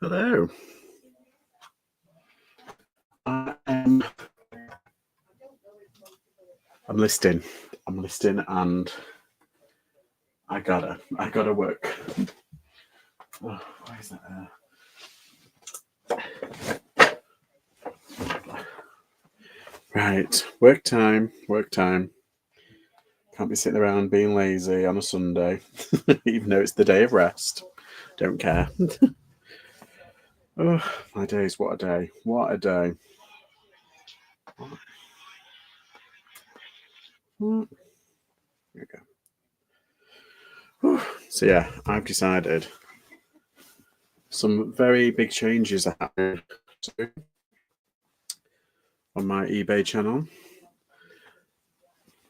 Hello. I'm listening. And I gotta work. Oh, why is that? Right, work time. Can't be sitting around being lazy on a Sunday, even though it's the day of rest. Don't care. Oh, my days! What a day! What a day! Here we go. So yeah, I've decided some very big changes are happening on my eBay channel.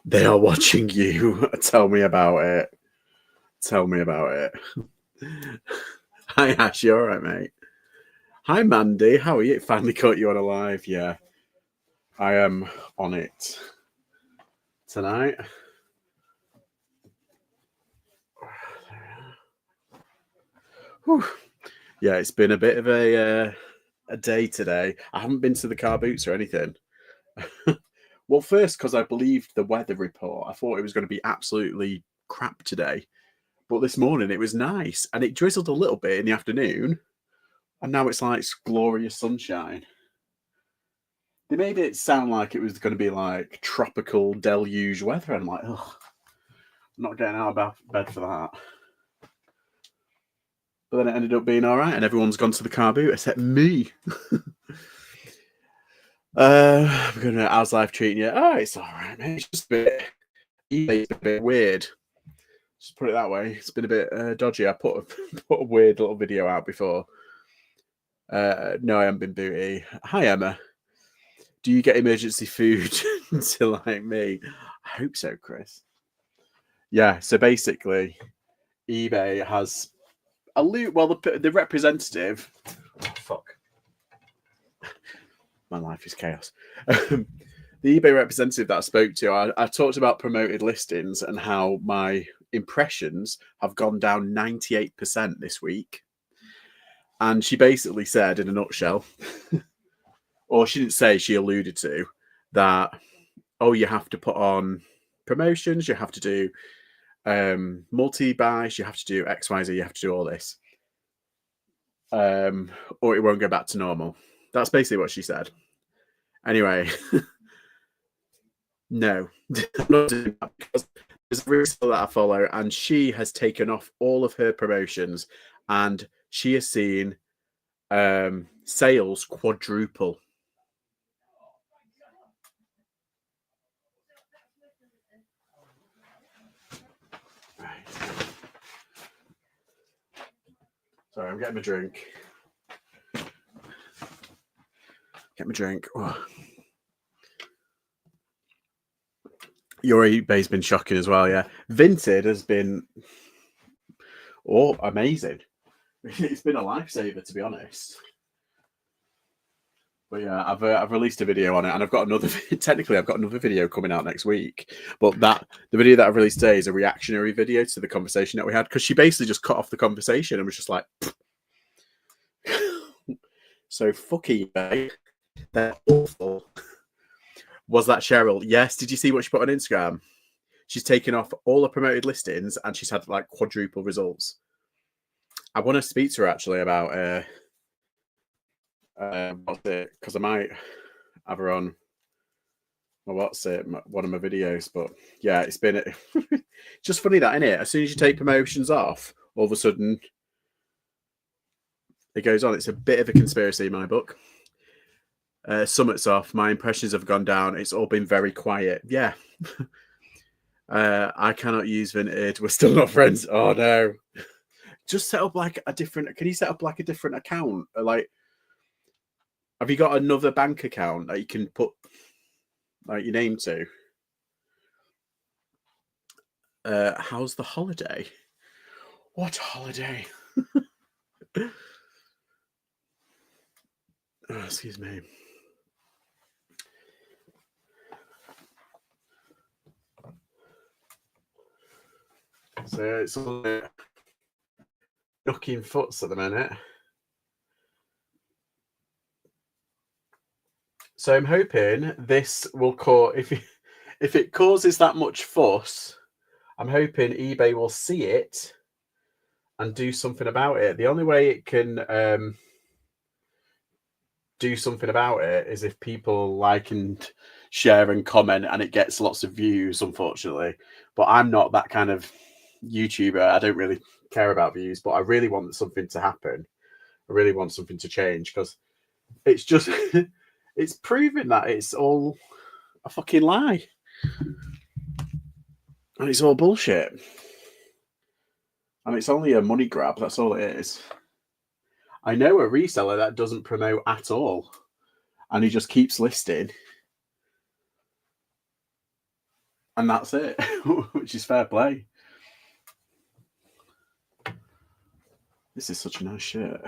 They are watching you. Tell me about it. Tell me about it. Hi Ash, you alright, mate? Hi Mandy, how are you? Finally caught you on a live. Yeah, I am on it tonight. Whew. Yeah, it's been a bit of a day today. I haven't been to the car boots or anything. Well, first because I believed the weather report. I thought it was going to be absolutely crap today, but this morning it was nice, and it drizzled a little bit in the afternoon, and now it's like glorious sunshine. They made it sound like it was going to be like tropical deluge weather, and I'm like, oh, I'm not getting out of bed for that. But then it ended up being all right, and everyone's gone to the car boot except me. How's life treating you? Oh, it's all right, mate. It's just a bit weird. Just put it that way. It's been a bit dodgy. I put a weird little video out before. No, I haven't been booty. Hi, Emma. Do you get emergency food to like me? I hope so, Chris. Yeah, so basically, eBay has a loot. Well, the representative. Oh, fuck. My life is chaos. The eBay representative that I spoke to, I talked about promoted listings and how my impressions have gone down 98% this week. And she basically said, in a nutshell, or she didn't say, she alluded to, that, oh, you have to put on promotions, you have to do multi-buys, you have to do XYZ, you have to do all this. Or it won't go back to normal. That's basically what she said. Anyway, no, I'm not doing that because there's a reseller that I follow, and she has taken off all of her promotions, and she has seen sales quadruple. Right. Sorry, I'm getting my drink. Get my drink. Oh. Your eBay's been shocking as well, yeah. Vinted has been amazing. It's been a lifesaver, to be honest. But yeah, I've released a video on it, and I've got another. Technically, I've got another video coming out next week. But the video that I've released today is a reactionary video to the conversation that we had, because she basically just cut off the conversation and was just like, so fuck eBay. They're awful. Was that Cheryl? Yes. Did you see what she put on Instagram? She's taken off all the promoted listings, and she's had like quadruple results. I want to speak to her actually about what's it, because I might have her on one of my videos. But yeah, it's been just funny that, isn't it? As soon as you take promotions off, all of a sudden it goes on. It's a bit of a conspiracy in my book. Summit's off. My impressions have gone down. It's all been very quiet. Yeah. I cannot use Vinted. We're still not friends. Oh no. Just set up like a different. Can you set up like a different account? Like, have you got another bank account that you can put like your name to? How's the holiday? What holiday? Oh, excuse me. So it's all ducking foots at the minute. So I'm hoping this will cause if it causes that much fuss, I'm hoping eBay will see it and do something about it. The only way it can do something about it is if people like and share and comment and it gets lots of views, unfortunately. But I'm not that kind of YouTuber. I don't really care about views, but I really want something to happen. I really want something to change because it's just it's proving that it's all a fucking lie. And it's all bullshit. And it's only a money grab, that's all it is. I know a reseller that doesn't promote at all. And he just keeps listing. And that's it. Which is fair play. This is such a nice shirt.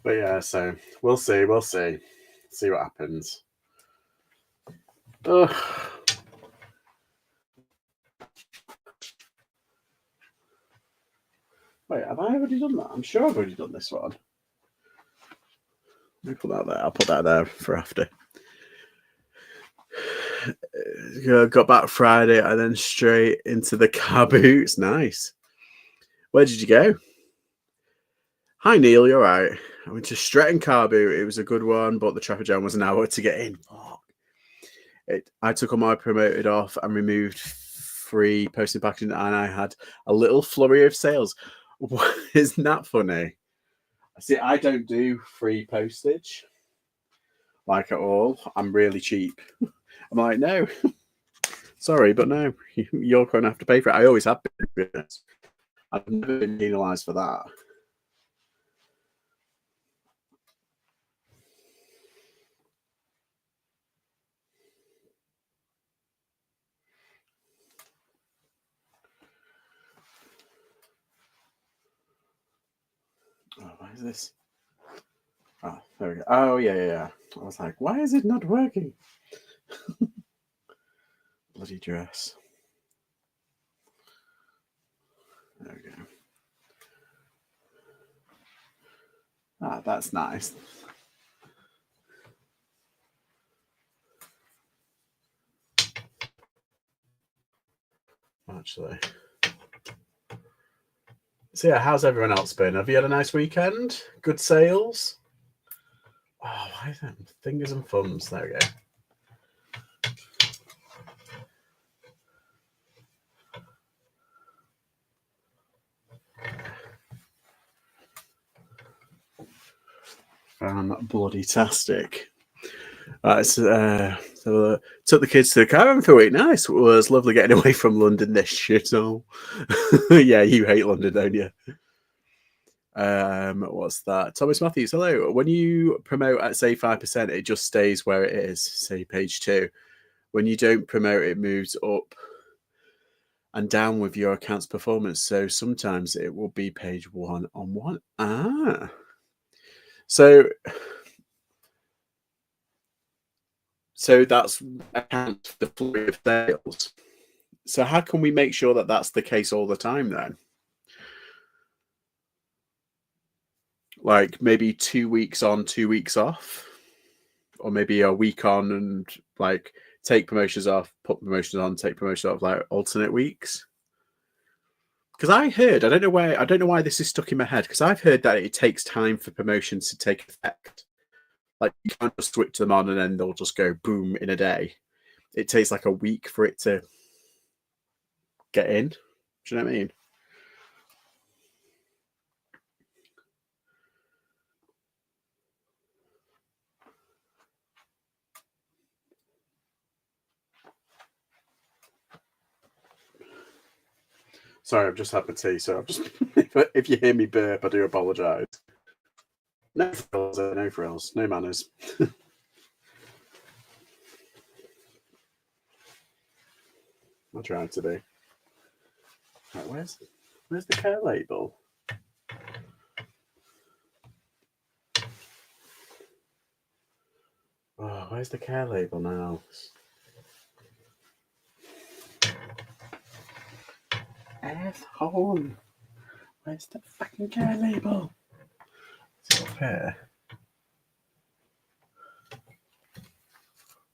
But yeah, so we'll see. See what happens. Ugh. Wait, have I already done that? I'm sure I've already done this one. Let me put that there. I'll put that there for after. Got back Friday and then straight into the car boots. Nice. Where did you go? Hi Neil, you're right. I went to Stretton car boot. It was a good one, but the traffic jam was an hour to get in. I took all my promoted off and removed free posting packaging, and I had a little flurry of sales. Isn't that funny? See, I don't do free postage like at all. I'm really cheap. I'm like, no, sorry, but no, you're going to have to pay for it. I always have been. I've never been penalised for that. Oh, why is this? Oh, there we go. Oh, yeah. I was like, why is it not working? Bloody dress. There we go. Ah, that's nice. Actually. So yeah, how's everyone else been? Have you had a nice weekend? Good sales? Oh, why is that? Fingers and thumbs. There we go. Bloody-tastic. So took the kids to the caravan for a week. Nice. It was lovely getting away from London this shithole. Yeah, you hate London, don't you? What's that? Thomas Matthews, hello. When you promote at say 5%, it just stays where it is, say page 2. When you don't promote, it moves up and down with your account's performance. So sometimes it will be page 1 on 1. Ah. So that's account for the flurry of sales. So how can we make sure that that's the case all the time then? Like maybe 2 weeks on, 2 weeks off, or maybe a week on and like take promotions off, put promotions on, take promotions off, like alternate weeks. Because I don't know why this is stuck in my head. Because I've heard that it takes time for promotions to take effect. Like you can't just switch them on and then they'll just go boom in a day. It takes like a week for it to get in. Do you know what I mean? Sorry, I've just had my tea, so I've just if you hear me burp, I do apologise. No frills, no manners. I try to be. Right, where's the care label? Oh, where's the care label now? Asshole. Where's the fucking care label? Is it up here?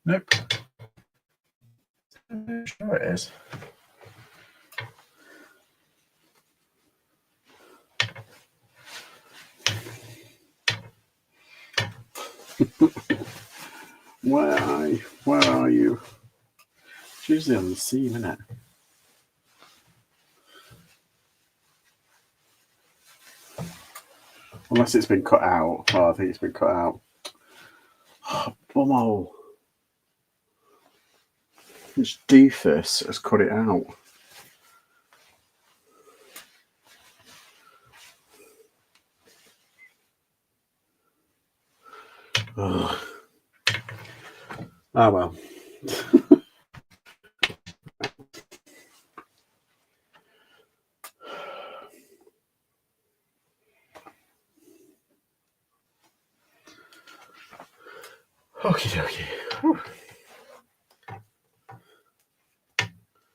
Nope. I'm sure it is. Where are you? Where are you? It's usually on the seam, isn't it? Unless it's been cut out. Oh, I think it's been cut out. Oh, bumhole. This doofus has cut it out. Oh, well. Okie dokie.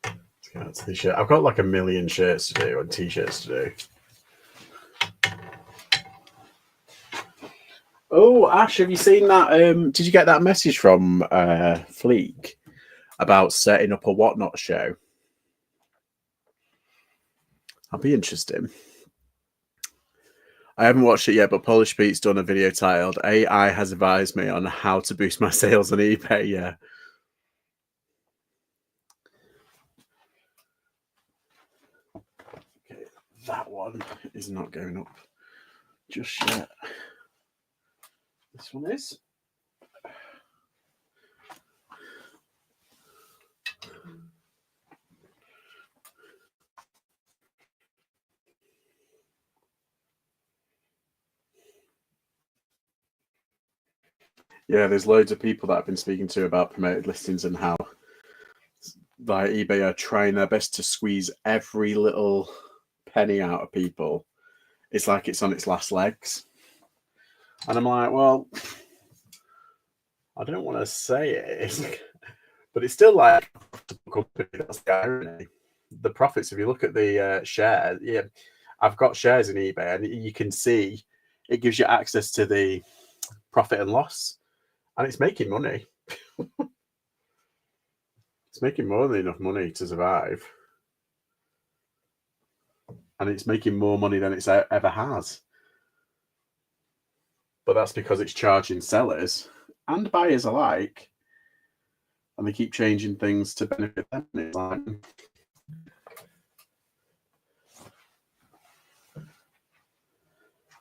Let's get out to the shirt. I've got like a million shirts to do and t-shirts to do. Oh, Ash, have you seen that? Did you get that message from Fleek about setting up a Whatnot show? That'll be interesting. I haven't watched it yet, but Polish Pete's done a video titled AI has advised me on how to boost my sales on eBay. Yeah. Okay, that one is not going up just yet. This one is. Yeah, there's loads of people that I've been speaking to about promoted listings and how like eBay are trying their best to squeeze every little penny out of people. It's like it's on its last legs. And I'm like, well, I don't want to say it, but it's still like a company. That's the irony. The profits, if you look at the shares, yeah, I've got shares in eBay and you can see it gives you access to the profit and loss, and it's making money. It's making more than enough money to survive. And it's making more money than it's ever has. But that's because it's charging sellers and buyers alike. And they keep changing things to benefit them. It's like,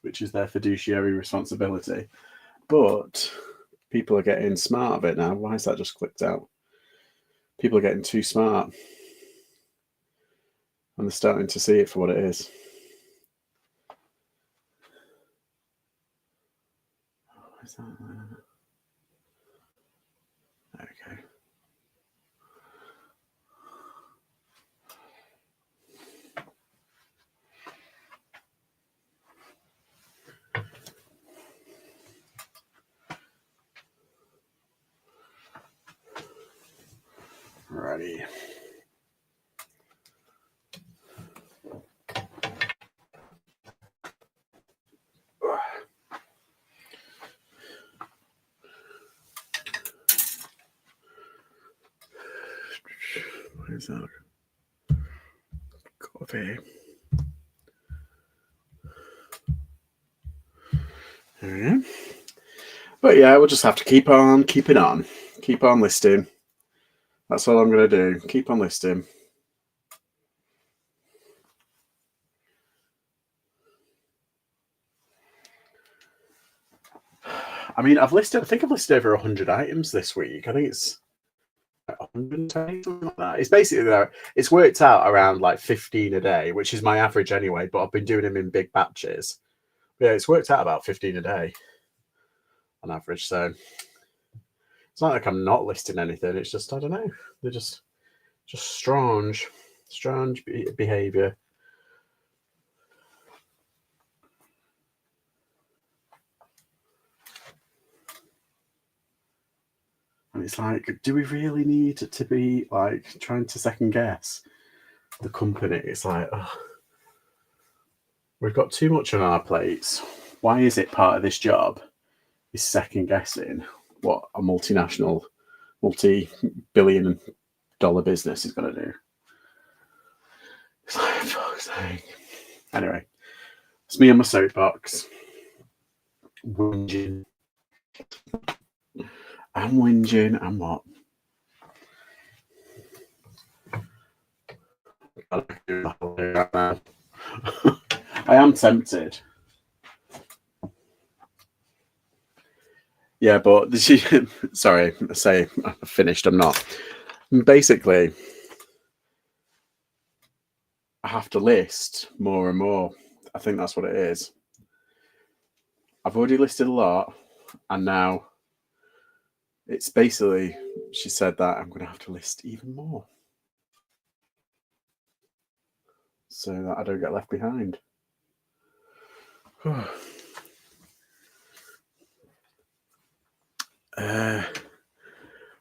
which is their fiduciary responsibility. But people are getting smart of it now. Why is that just clicked out? People are getting too smart. And they're starting to see it for what it is. What is that? Okay. Alrighty. Where's that? Coffee. There we go. But yeah, we'll just have to keep on keeping on. Keep on listing. That's all I'm going to do. Keep on listing. I mean, I think I've listed over 100 items this week. I think it's 120, something like that. It's basically it's worked out around like 15 a day, which is my average anyway, but I've been doing them in big batches. But yeah, it's worked out about 15 a day on average. So it's not like I'm not listing anything. It's just, I don't know. They're just strange behavior. And it's like, do we really need to be like trying to second guess the company? It's like, oh, we've got too much on our plates. why is it part of this job is second guessing what a multinational, multi-billion dollar business is going to do? It's like, fuck's sake. Anyway, it's me on my soapbox. Whinging. I'm whinging. I'm what? I am tempted. Yeah, but sorry, I say I'm finished. I'm not. Basically, I have to list more and more. I think that's what it is. I've already listed a lot, and now it's basically, she said that I'm going to have to list even more so that I don't get left behind.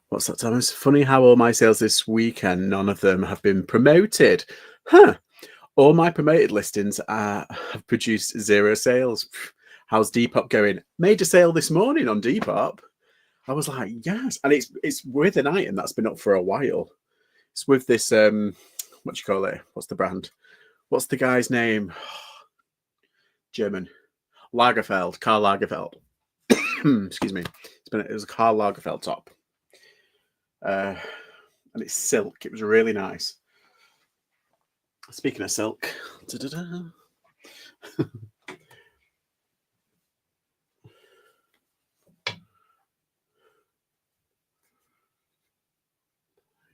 What's that, Thomas? Funny how all my sales this weekend, none of them have been promoted. Huh. All my promoted listings have produced 0 sales. How's Depop going? Made a sale this morning on Depop. I was like, yes. And it's with an item that's been up for a while. It's with this, what do you call it? What's the brand? What's the guy's name? German. Lagerfeld. Karl Lagerfeld. Excuse me. It was a Karl Lagerfeld top. And it's silk. It was really nice. Speaking of silk.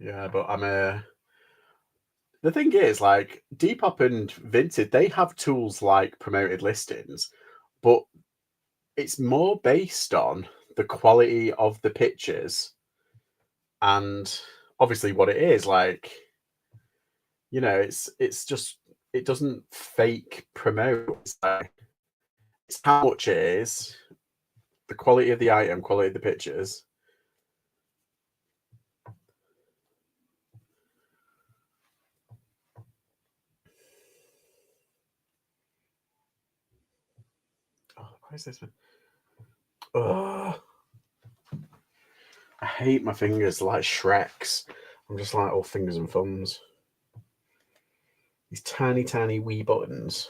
Yeah, but the thing is, like, Depop and Vinted, they have tools like promoted listings, but it's more based on the quality of the pictures and obviously what it is. Like, you know, it's just, it doesn't fake promote. It's how much it is, the quality of the item, quality of the pictures. Oh, what is this one? Oh, I hate my fingers like Shreks. I'm just like all fingers and thumbs. These tiny, tiny wee buttons.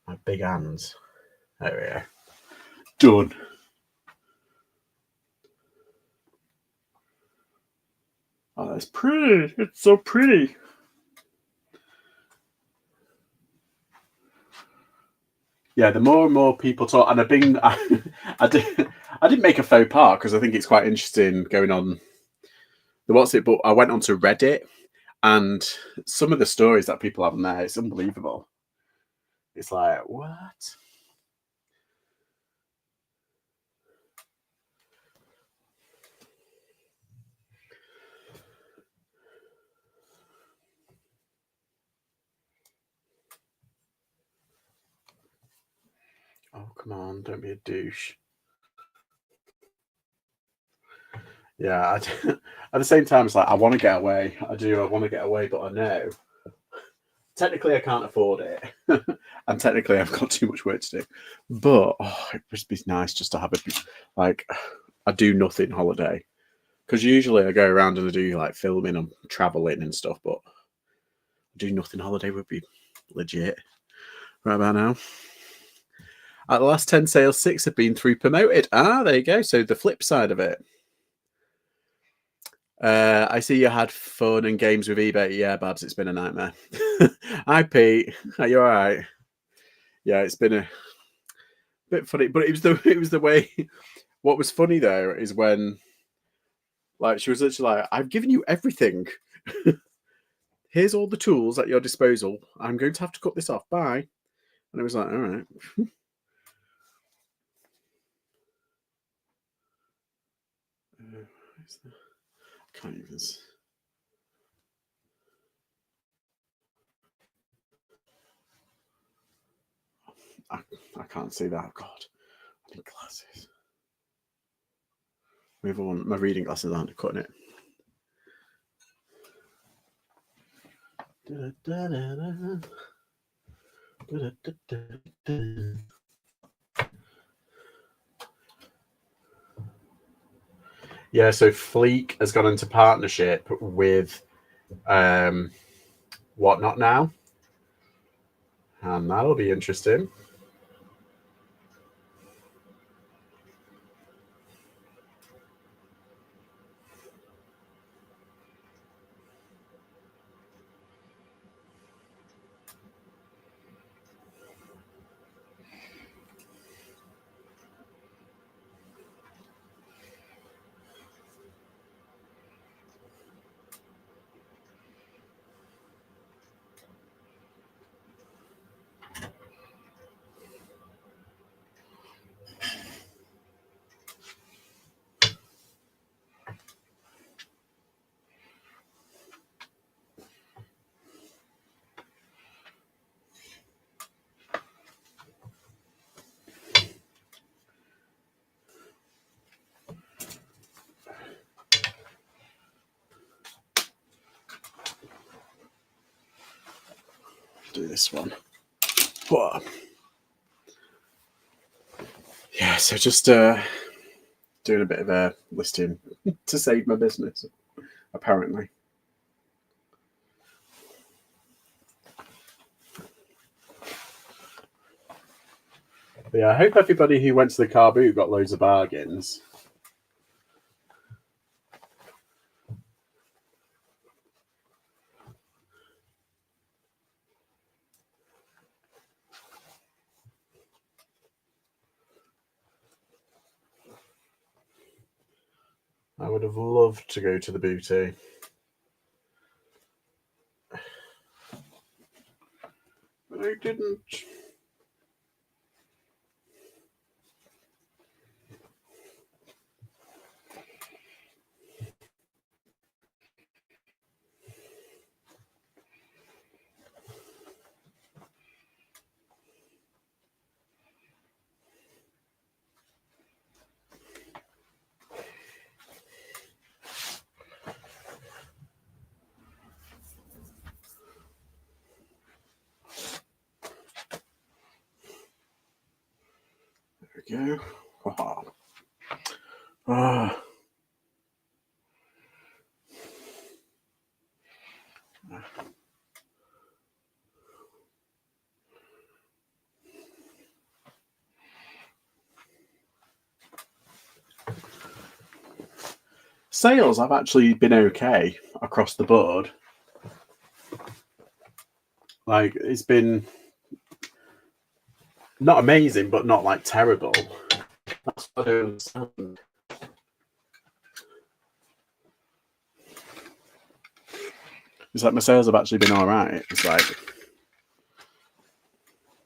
My big hands. There we go. Done. Oh, that's pretty. It's so pretty. Yeah, the more and more people talk, and I've been, I didn't make a faux pas because I think it's quite interesting going on the what's it, but I went onto Reddit and some of the stories that people have on there, it's unbelievable. It's like, what? Oh, come on, don't be a douche. Yeah, at the same time, it's like, I want to get away. I want to get away, but I know technically I can't afford it. And technically I've got too much work to do. But it would be nice just to have a do nothing holiday. Because usually I go around and I do like filming and traveling and stuff, but do nothing holiday would be legit right about now. At the last 10 sales, 6 have been through promoted. Ah, there you go. So the flip side of it. I see you had fun and games with eBay. Yeah, Babs, it's been a nightmare. Hi, Pete. Are you all right? Yeah, it's been a bit funny, but it was the way. What was funny though is when, like, she was literally like, "I've given you everything. Here's all the tools at your disposal. I'm going to have to cut this off. Bye." And it was like, all right. I can't even. I can't see that. God, I need glasses. Move on. My reading glasses aren't cutting it. Da, da, da, da. Yeah, so Fleek has gone into partnership with Whatnot now, and that'll be interesting. Do this one. Whoa. Yeah, so just doing a bit of a listing to save my business, apparently. But yeah, I hope everybody who went to the car boot got loads of bargains. I would have loved to go to the booty. But I didn't. There we go. Oh. Sales have actually been okay across the board. Like, it's been not amazing, but not like terrible. That's what I don't understand. It's like my sales have actually been all right. It's like,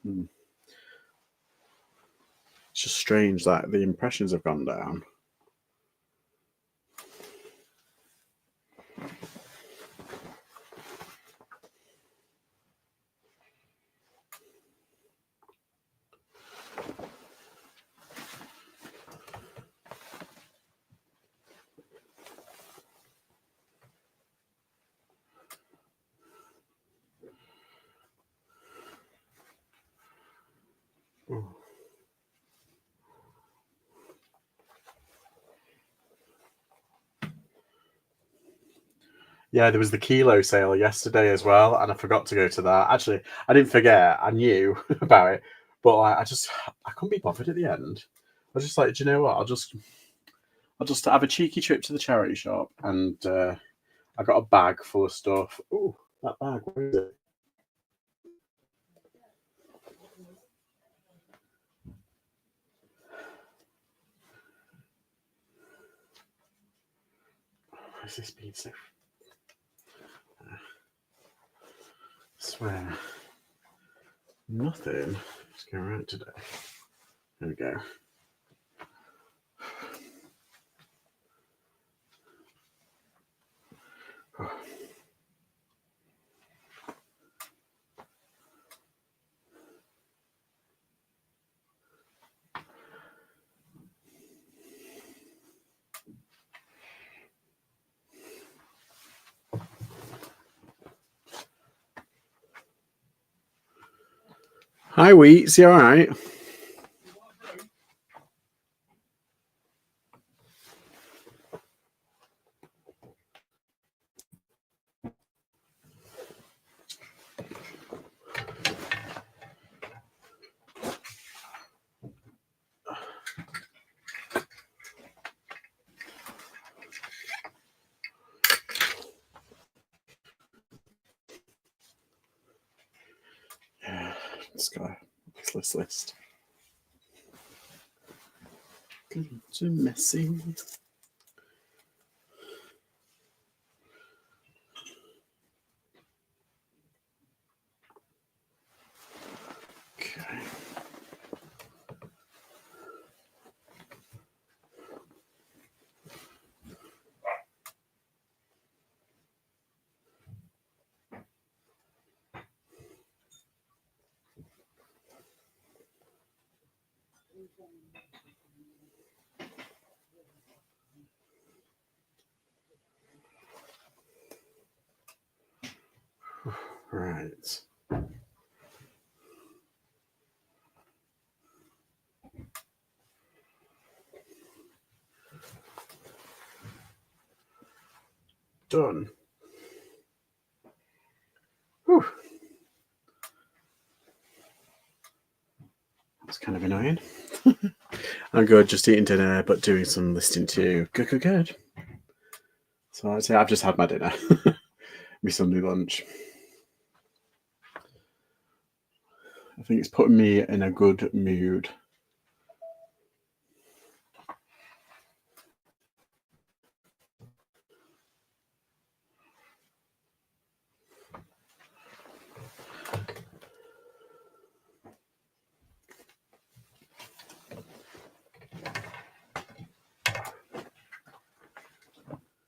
it's just strange that the impressions have gone down. Yeah, there was the kilo sale yesterday as well, and I forgot to go to that. Actually, I didn't forget; I knew about it, but like, I couldn't be bothered at the end. I was just like, do you know what? I'll just have a cheeky trip to the charity shop, and I got a bag full of stuff. Oh, that bag! Where is it? Why has this been so? I swear, nothing is going right today. There we go. Hi, Wheats. You all right? Yeah, let's go. This list. Too messy. Okay. Right. Done. Whew. That's kind of annoying. I'm good, just eating dinner, but doing some listening to good. So I'd say I've just had my dinner. My Sunday lunch. I think it's putting me in a good mood.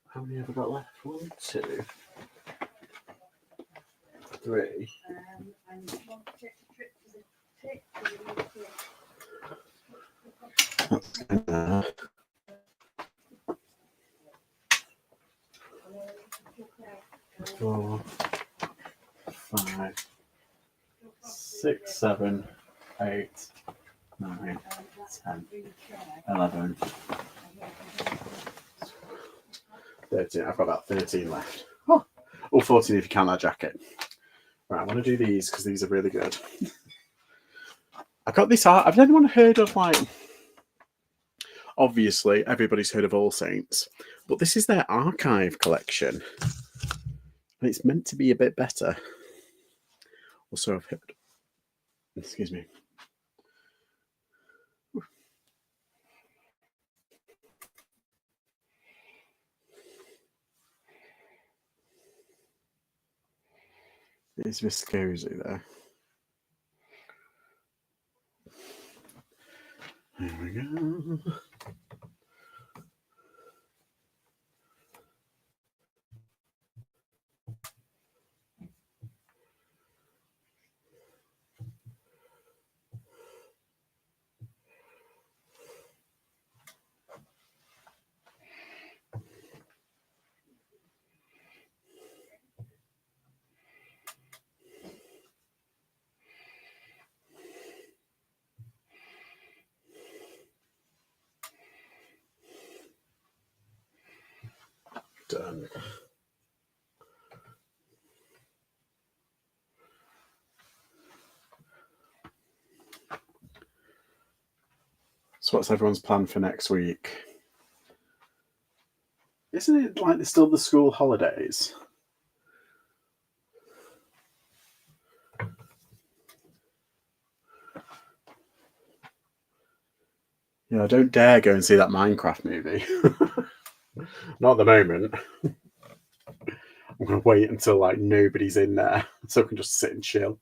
How many have I got left? 1, 2, 3. That's enough. 4, 5, 6, 7, 8, 9, 10, 11, 13. I've got about 13 left. Or 14 if you count that jacket. Right, I want to do these because these are really good. I got this art. Have anyone heard of, like, obviously everybody's heard of All Saints, but this is their archive collection. And it's meant to be a bit better. Also, I've heard. Excuse me. It's viscosity there. There we go. Done. So what's everyone's plan for next week? Isn't it like there's still the school holidays? Yeah, I don't dare go and see that Minecraft movie. Not at the moment. I'm going to wait until like nobody's in there so I can just sit and chill.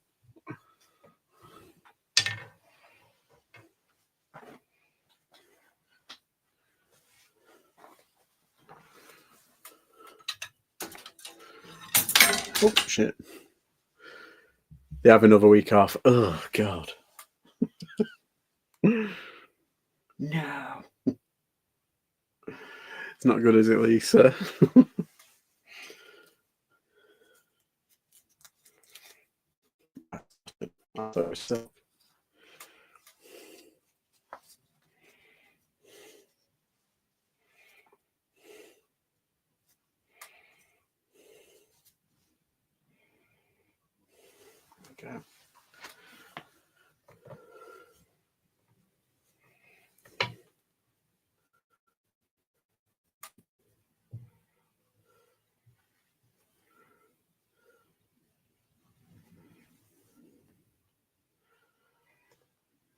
Oh, shit. They have another week off. Oh, God. No. It's not good, is it, Lisa? go.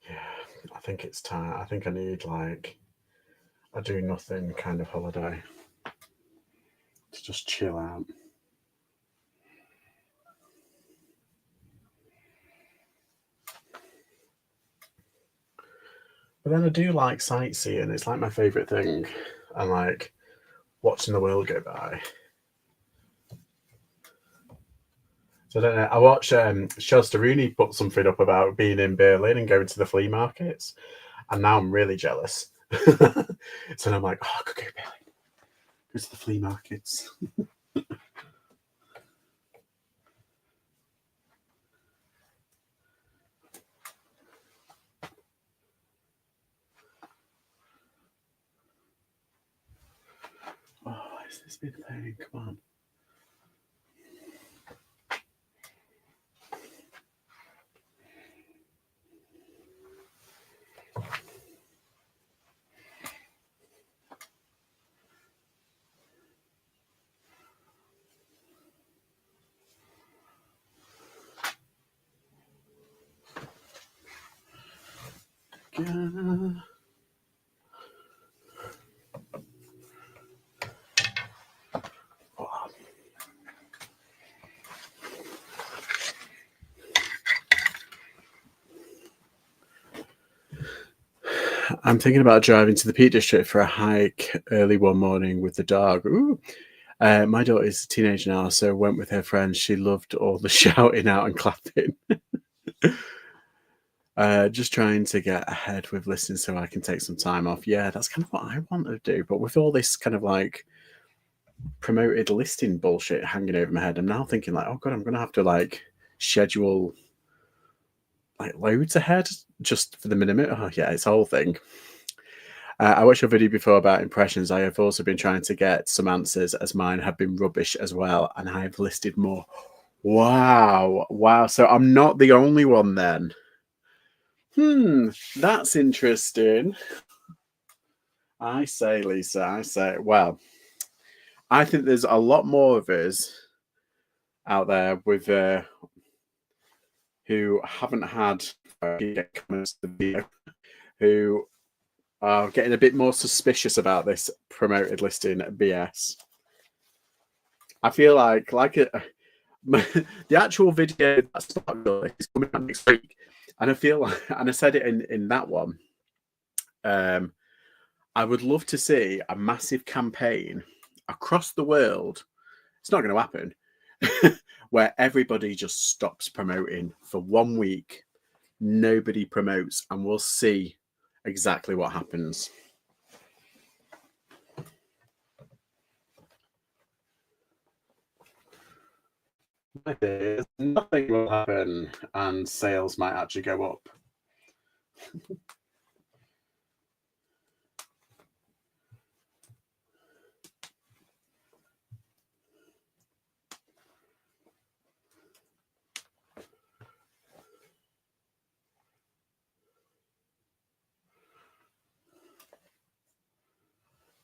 Yeah, I think it's time. I think I need like a do nothing kind of holiday to just chill out. But then I do like sightseeing. It's like my favourite thing. And like watching the world go by. So I don't know. I watched Shelster Rooney put something up about being in Berlin and going to the flea markets. And now I'm really jealous. So I'm like, oh, I could go to Berlin. Go to the flea markets. Oh, has this been playing? Come on. Oh. I'm thinking about driving to the Peak District for a hike early one morning with the dog. Ooh. My daughter is a teenager now, so went with her friends. She loved all the shouting out and clapping. Just trying to get ahead with listening so I can take some time off. Yeah, that's kind of what I want to do. But with all this kind of like promoted listing bullshit hanging over my head, I'm now thinking like, oh god, I'm gonna have to like schedule like loads ahead just for the minimum. Oh yeah, it's a whole thing. I watched your video before about impressions. I have also been trying to get some answers as mine have been rubbish as well, and I have listed more. Wow. So I'm not the only one then. That's interesting. I say, Lisa, I say, well, I think there's a lot more of us out there with who haven't had comments to the video, who are getting a bit more suspicious about this promoted listing BS. I feel like the actual video that sparked is coming out next week, and I feel like, and I said it in that one. I would love to see a massive campaign across the world. It's not going to happen. Where everybody just stops promoting for 1 week. Nobody promotes, and we'll see exactly what happens. Nothing will happen, and sales might actually go up.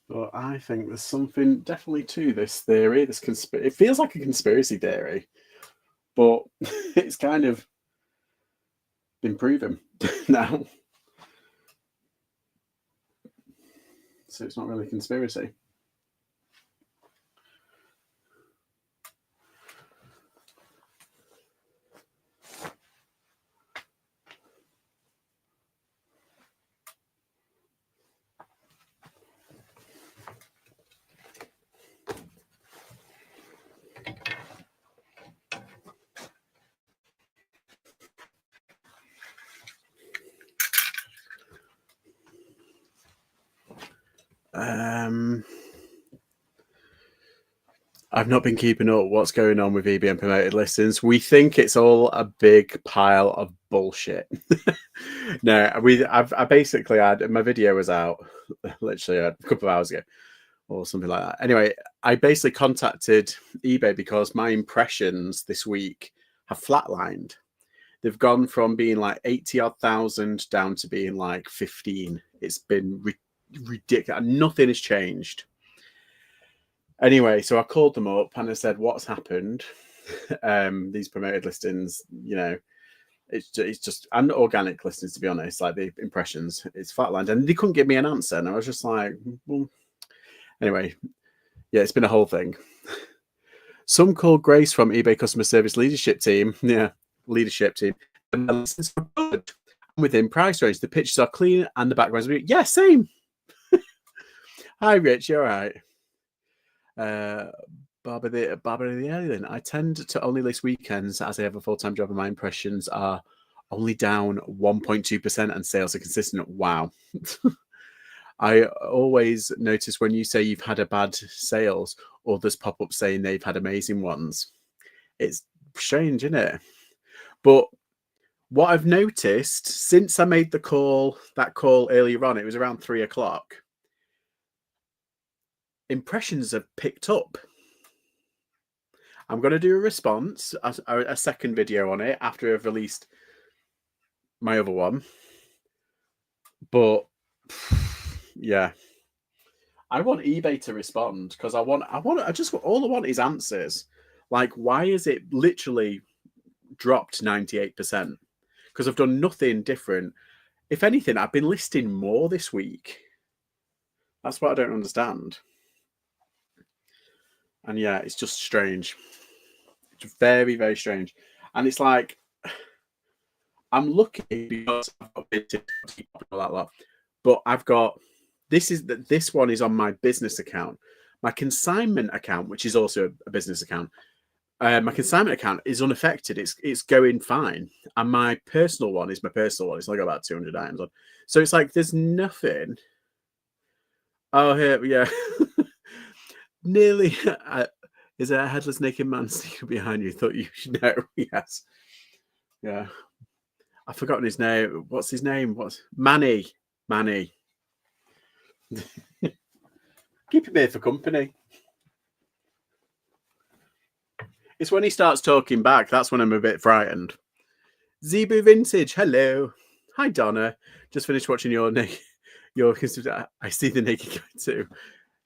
But I think there's something definitely to this theory. It feels like a conspiracy theory, but it's kind of been proven now. So it's not really a conspiracy. I've not been keeping up what's going on with EBM promoted listings. We think it's all a big pile of bullshit. No, I basically had my video was out literally a couple of hours ago or something like that. Anyway, I basically contacted eBay because my impressions this week have flatlined. They've gone from being like 80 odd thousand down to being like 15. It's been ridiculous. Nothing has changed. Anyway, so I called them up and I said, what's happened? These promoted listings, you know, it's just, and organic listings, to be honest, like the impressions, it's flatlined. And they couldn't give me an answer. And I was just like, well, anyway, yeah, it's been a whole thing. Some called Grace from eBay customer service leadership team. Yeah, leadership team. And the listings are good. Within price range, the pictures are clean and the backgrounds are, yeah, same. Hi, Rich, you're right. Barbara the Alien. I tend to only list weekends as I have a full-time job and my impressions are only down 1.2% and sales are consistent. Wow. I always notice when you say you've had a bad sales, others pop up saying they've had amazing ones. It's strange, isn't it? But what I've noticed since I made that call earlier on, it was around 3 o'clock, impressions have picked up. I'm going to do a response, a second video on it after I've released my other one. But yeah, I want eBay to respond because all I want is answers. Like, why is it literally dropped 98%? Because I've done nothing different. If anything, I've been listing more this week. That's what I don't understand. And yeah, it's just strange. It's very, very strange. And it's like, I'm lucky because I've got that lot. But I've got this one is on my business account. My consignment account, which is also a business account, my consignment account is unaffected. It's going fine. And my personal one is my personal one. It's only got about 200 items on. So it's like there's nothing. Oh, here, yeah. Nearly. Is there a headless naked man sneaking behind you? Thought you should know. Yes. Yeah. I've forgotten his name. What's his name? What's Manny? Manny. Keep him here for company. It's when he starts talking back. That's when I'm a bit frightened. Zebu Vintage. Hello. Hi, Donna. Just finished watching your. I see the naked guy too.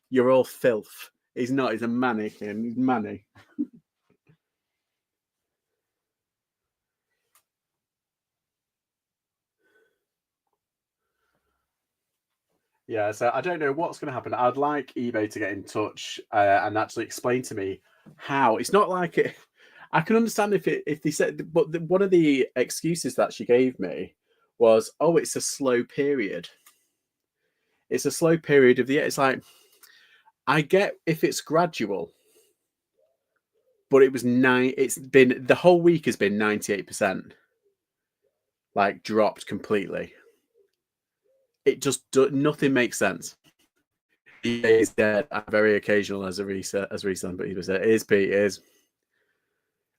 You're all filth. He's not. He's a mannequin. He's Manny. Yeah, so I don't know what's going to happen. I'd like eBay to get in touch and actually explain to me how. It's not like it. I can understand if they said, but one of the excuses that she gave me was, "Oh, it's a slow period. It's a slow period of the year." It's like I get if it's gradual, but it was nine. It's been the whole week has been 98%, like dropped completely. It just nothing makes sense. He is dead. I'm very occasional as reselling, but he was there. It is Pete. It is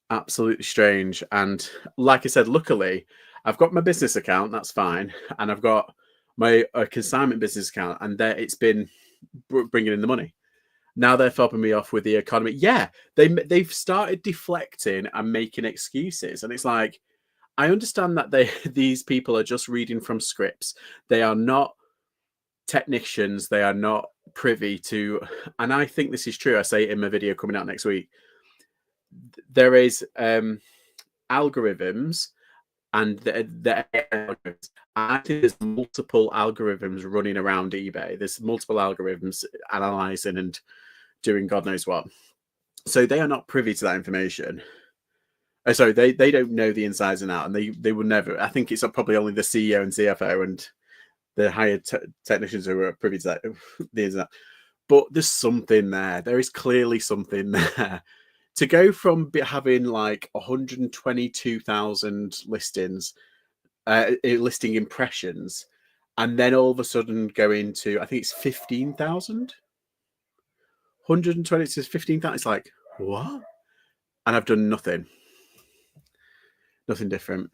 absolutely strange. And like I said, luckily, I've got my business account. That's fine, and I've got my consignment business account, and there it's been bringing in the money. Now they're fobbing me off with the economy. Yeah, they've started deflecting and making excuses, and it's like I understand that these people are just reading from scripts. They are not technicians. They are not privy to, and I think this is true. I say it in my video coming out next week. There is algorithms, and the algorithms. I think there's multiple algorithms running around eBay. There's multiple algorithms analyzing and doing God knows what. So they are not privy to that information. Sorry, they don't know the insides and out, and they will never. I think it's probably only the CEO and CFO and the hired technicians who are privy to that, the internet. But there's something there. There is clearly something there. To go from having like 122,000 listings, listing impressions, and then all of a sudden go into, I think it's 15,000? 120 to 15,000. It's like, what? And I've done nothing. Nothing different.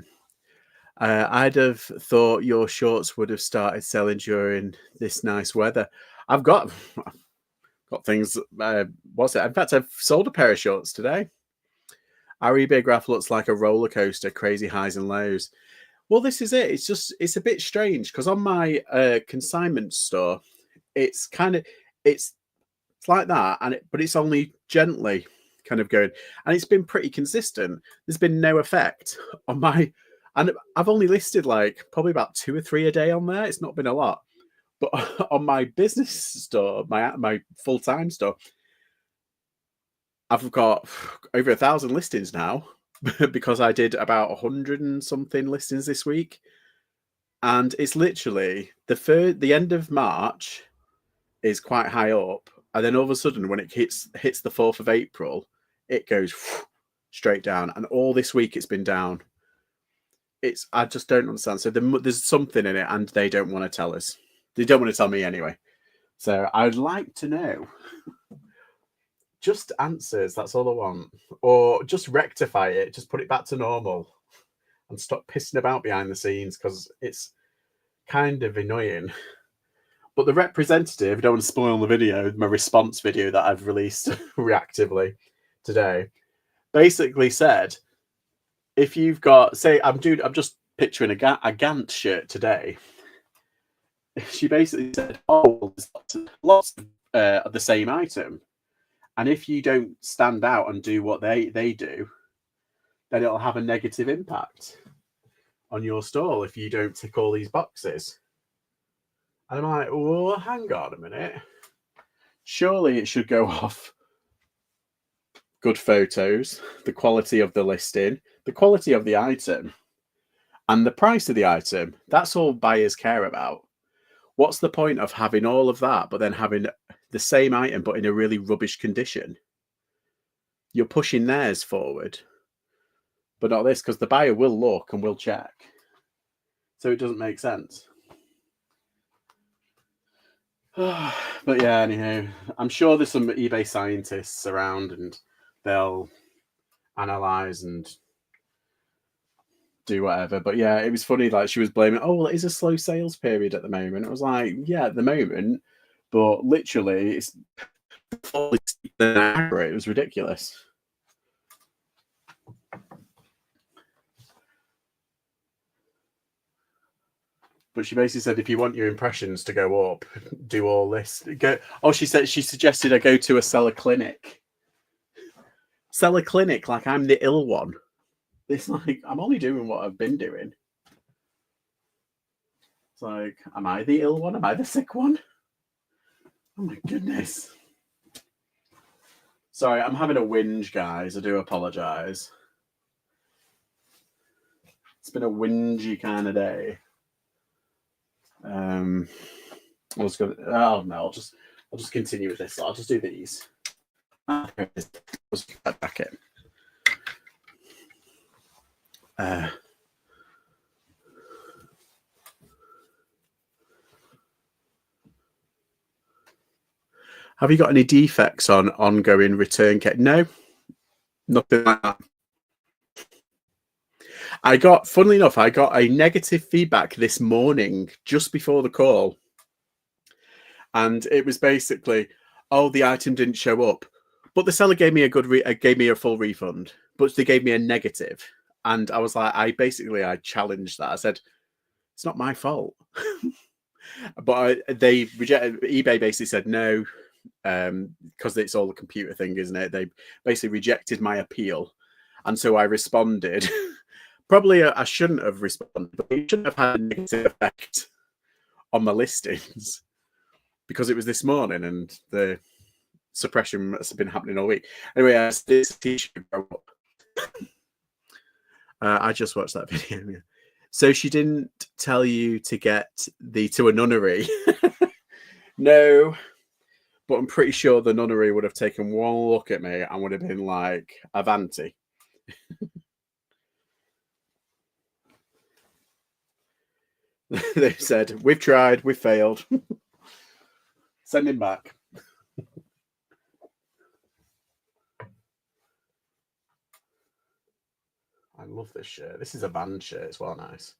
I'd have thought your shorts would have started selling during this nice weather. I've got things. What's it? In fact, I've sold a pair of shorts today. Our eBay graph looks like a roller coaster, crazy highs and lows. Well, this is it. It's a bit strange because on my consignment store, it's kind of it's like that, but it's only gently kind of going, and it's been pretty consistent. There's been no effect on my, and I've only listed like probably about 2 or 3 a day on there. It's not been a lot, but on my business store, my full time store, I've got over 1,000 listings now because I did about 100 and something listings this week, and it's literally the end of March is quite high up, and then all of a sudden when it hits the 4th of April, it goes straight down, and all this week it's been down. I just don't understand. So there's something in it, and they don't want to tell us. They don't want to tell me anyway. So I'd like to know. Just answers. That's all I want. Or just rectify it. Just put it back to normal, and stop pissing about behind the scenes because it's kind of annoying. But the representative, I don't want to spoil the video, my response video that I've released reactively today, basically said, if you've got, say, I'm just picturing a Gantt shirt today. She basically said, oh, there's lots of the same item. And if you don't stand out and do what they do, then it'll have a negative impact on your stall if you don't tick all these boxes. And I'm like, well, hang on a minute. Surely it should go off good photos, the quality of the listing, the quality of the item, and the price of the item. That's all buyers care about. What's the point of having all of that, but then having the same item, but in a really rubbish condition? You're pushing theirs forward, but not this, because the buyer will look and will check. So it doesn't make sense. But yeah, anyhow, I'm sure there's some eBay scientists around and they'll analyze and do whatever. But yeah, it was funny. Like she was blaming, oh, well, it is a slow sales period at the moment. I was like, yeah, at the moment, but literally, it's it was ridiculous. But she basically said, if you want your impressions to go up, do all this. She suggested I go to a seller clinic. Seller clinic, like I'm the ill one. It's like, I'm only doing what I've been doing. It's like, am I the ill one? Am I the sick one? Oh my goodness. Sorry, I'm having a whinge, guys. I do apologize. It's been a whingy kind of day. I'll just continue with this. I'll just do these. Back in. Have you got any defects on ongoing return kit? No, nothing like that. Funnily enough, I got a negative feedback this morning just before the call. And it was basically, oh, the item didn't show up. But the seller gave me gave me a full refund, but they gave me a negative. And I was like, I challenged that. I said, it's not my fault. But they rejected. eBay basically said no, because it's all a computer thing, isn't it? They basically rejected my appeal. And so I responded. Probably I shouldn't have responded, but it shouldn't have had a negative effect on my listings because it was this morning and the suppression has been happening all week. Anyway, this t-shirt grow up. I just watched that video. So she didn't tell you to get to a nunnery. No, but I'm pretty sure the nunnery would have taken one look at me and would have been like, Avanti. They said, we've tried, we've failed. Send him back. I love this shirt. This is a band shirt. It's well nice.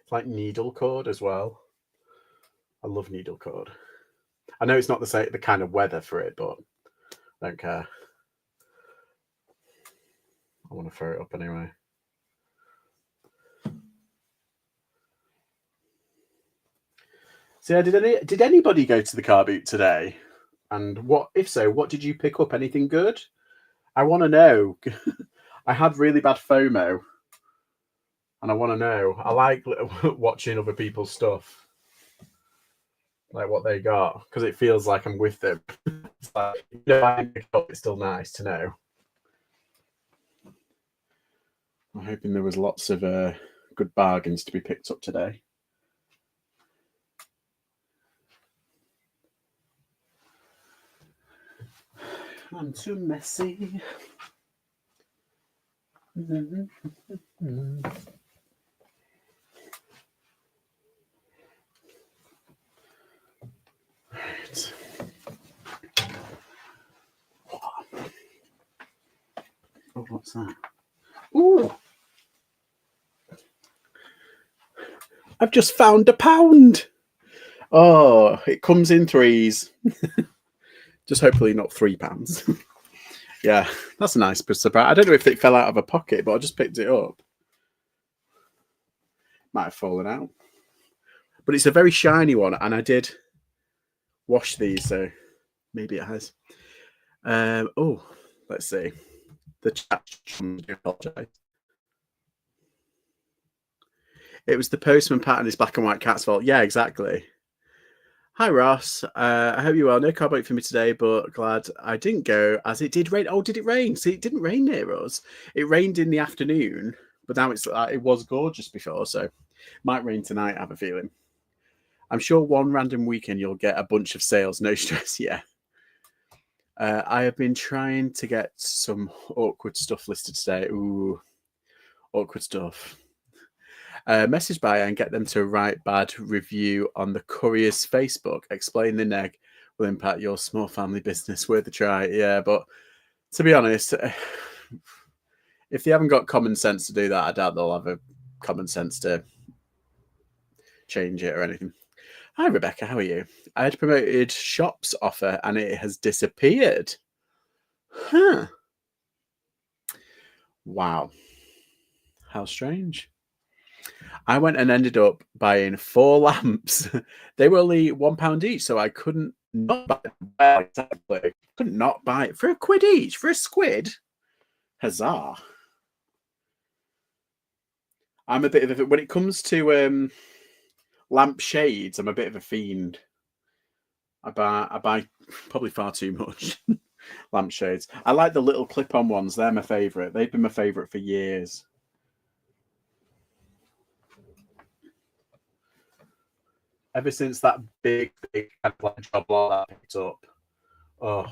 It's like needle cord as well. I love needle cord. I know it's not the kind of weather for it, but I don't care. I want to throw it up anyway. So, did anybody go to the car boot today? And if so, what did you pick up? Anything good? I want to know. I had really bad FOMO, and I want to know. I like watching other people's stuff, like what they got, because it feels like I'm with them. It's like, I pick up, it's still nice to know. I'm hoping there was lots of good bargains to be picked up today. I'm too messy. Right. Oh, what's that? Ooh! I've just found £1. Oh, it comes in threes. Just hopefully not £3. Yeah, that's a nice surprise. I don't know if it fell out of a pocket, but I just picked it up. Might have fallen out. But it's a very shiny one, and I did wash these, so maybe it has. Oh, let's see. The chat, I apologise. It was the postman patting his black and white cat's fault. Yeah, exactly. Hi, Ross. I hope you're well. No car boat for me today, but glad I didn't go as it did rain. Oh, did it rain? See, it didn't rain near us. It rained in the afternoon, but now it was gorgeous before, so might rain tonight, I have a feeling. I'm sure one random weekend you'll get a bunch of sales. No stress. Yeah. I have been trying to get some awkward stuff listed today. Ooh, awkward stuff. Message buyer and get them to write bad review on the courier's Facebook. Explain the neg will impact your small family business. Worth a try. Yeah, but to be honest, if they haven't got common sense to do that, I doubt they'll have a common sense to change it or anything. Hi, Rebecca. How are you? I had promoted Shop's offer and it has disappeared. Huh. Wow. How strange. I went and ended up buying 4 lamps. They were only £1 each, so I couldn't not buy them. Exactly. Couldn't not buy it for £1 each. For a squid. Huzzah. I'm a bit of a, when it comes to lamp shades, I'm a bit of a fiend. I buy probably far too much lampshades. I like the little clip-on ones. They're my favourite. They've been my favourite for years. Ever since that big kind of like job lot that I picked up. Oh,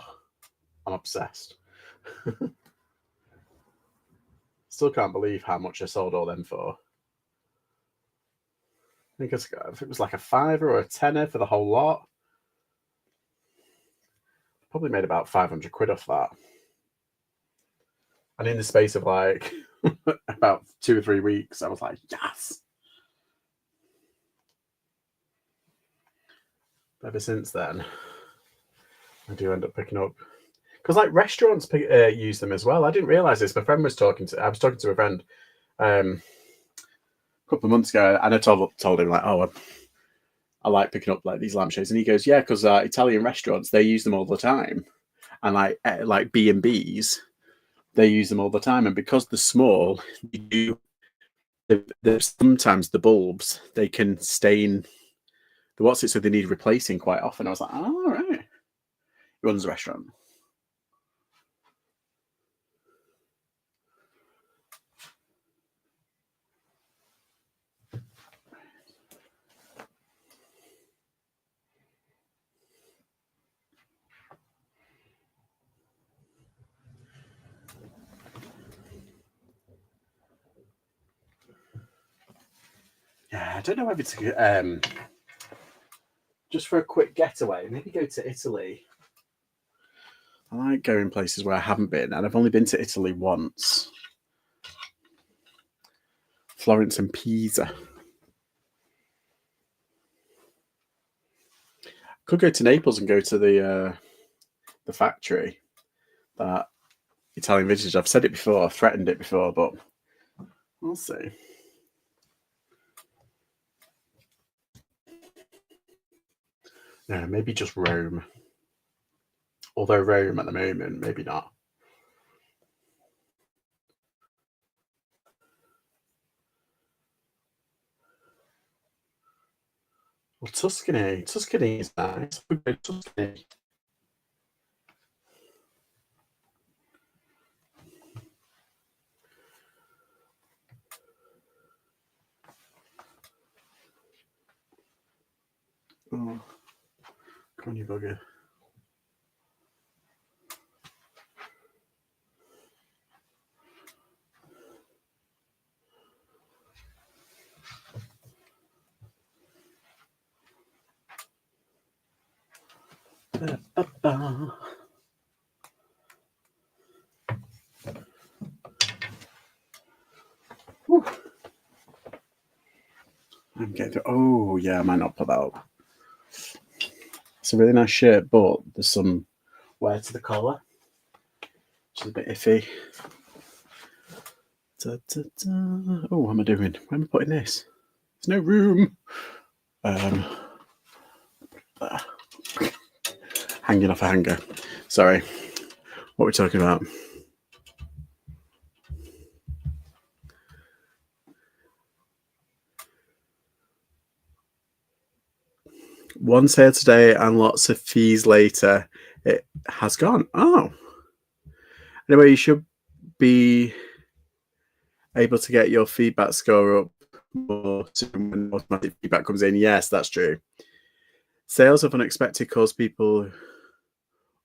I'm obsessed. Still can't believe how much I sold all them for. I think it was like a £5 or a £10 for the whole lot. Probably made about 500 quid off that. And in the space of like about 2 or 3 weeks, I was like, yes. Ever since then, I do end up picking up because like restaurants use them as well. I didn't realize this. I was talking to a friend a couple of months ago, and I told him like, oh, I like picking up like these lampshades, and he goes, yeah, because Italian restaurants, they use them all the time, and like B&Bs, they use them all the time, and because they're small, sometimes the bulbs, they can stain the so they need replacing quite often. I was like, oh, all right. He runs a restaurant. Yeah, I don't know whether to just for a quick getaway, maybe go to Italy. I like going places where I haven't been, and I've only been to Italy once. Florence and Pisa. Could go to Naples and go to the factory that Italian vintage. I've said it before, I've threatened it before, but we'll see. No, maybe just Rome. Although Rome at the moment, maybe not. Well, Tuscany. Tuscany is nice. We go to Tuscany. Oh, come on, you bugger. I'm getting through. Oh, yeah, I might not put that up. It's a really nice shirt, but there's some wear to the collar, which is a bit iffy. Da, da, da. Oh, what am I doing? Where am I putting this? There's no room. Hanging off a hanger. Sorry. What are we talking about? One sale today and lots of fees later. It has gone. Oh. Anyway, you should be able to get your feedback score up more soon when automatic feedback comes in. Yes, that's true. Sales of unexpected cause people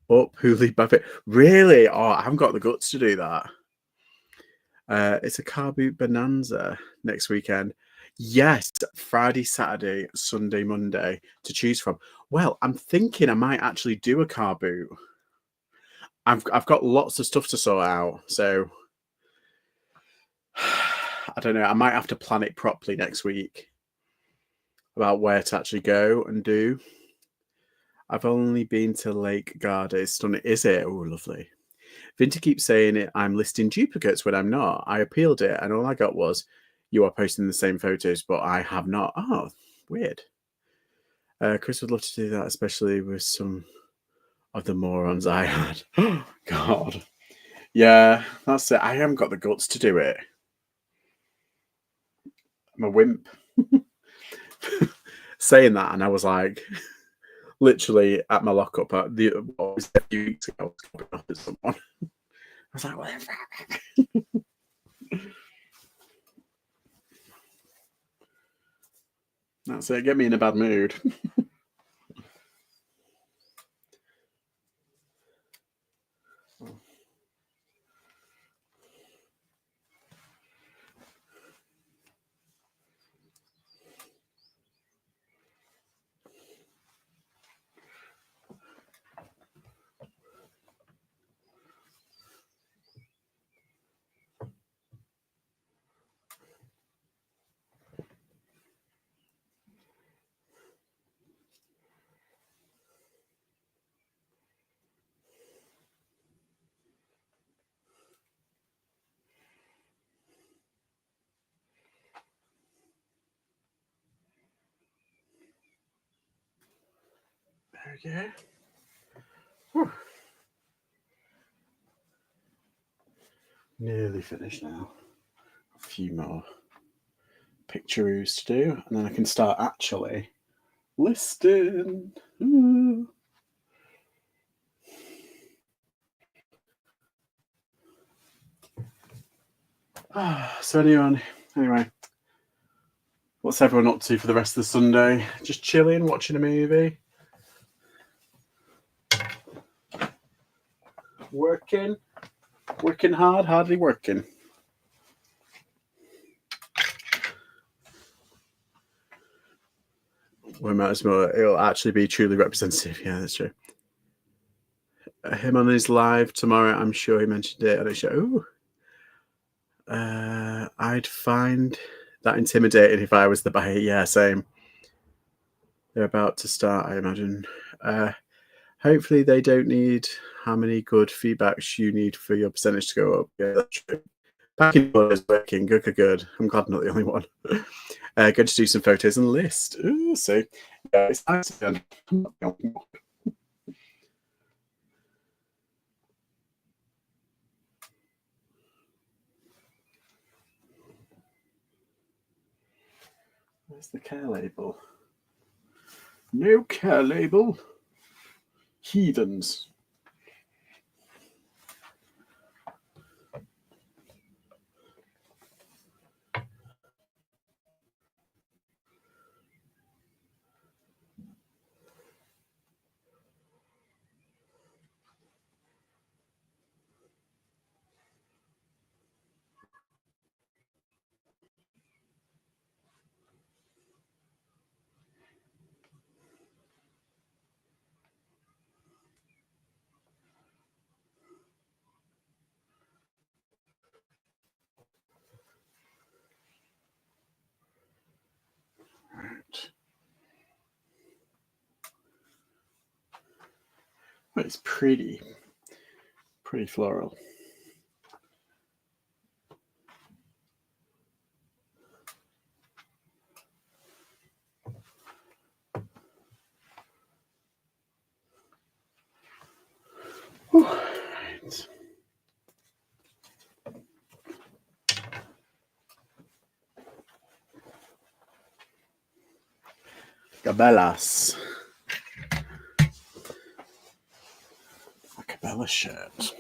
up who leave by fit. Really? Oh, I haven't got the guts to do that. It's a car boot bonanza next weekend. Yes, Friday, Saturday, Sunday, Monday to choose from. Well, I'm thinking I might actually do a car boot. I've got lots of stuff to sort out, so I don't know. I might have to plan it properly next week about where to actually go and do. I've only been to Lake Garda. It's stunning. Is it? Oh, lovely. Vinta keeps saying it. I'm listing duplicates when I'm not. I appealed it, and all I got was, "You are posting the same photos, but I have not." Oh, weird. Chris would love to do that, especially with some of the morons I had. Oh, God. Yeah, that's it. I haven't got the guts to do it. I'm a wimp. Saying that, and I was like, literally at my lockup a few weeks ago, I was copying off at someone. I was like, what the fuck? That's it. Get me in a bad mood. There we go. Whew. Nearly finished now. A few more pictures to do, and then I can start actually listing. Ooh. So anyway, what's everyone up to for the rest of the Sunday? Just chilling, watching a movie, working hard, hardly working. We might as well. It'll actually be truly representative. Yeah, that's true. Him on his live tomorrow. I'm sure he mentioned it on his show. I'd find that intimidating if I was the buyer. Yeah, same. They're about to start, I imagine. Hopefully they don't need how many good feedbacks you need for your percentage to go up. Yeah, that's true. Packing order is working. Good, good, good. I'm glad I'm not the only one. Good to do some photos and list. Ooh, so yeah, it's nice again. Where's the care label? No care label. Heathens. Right. It's pretty floral. Right. Cabela's. A Cabela shirt.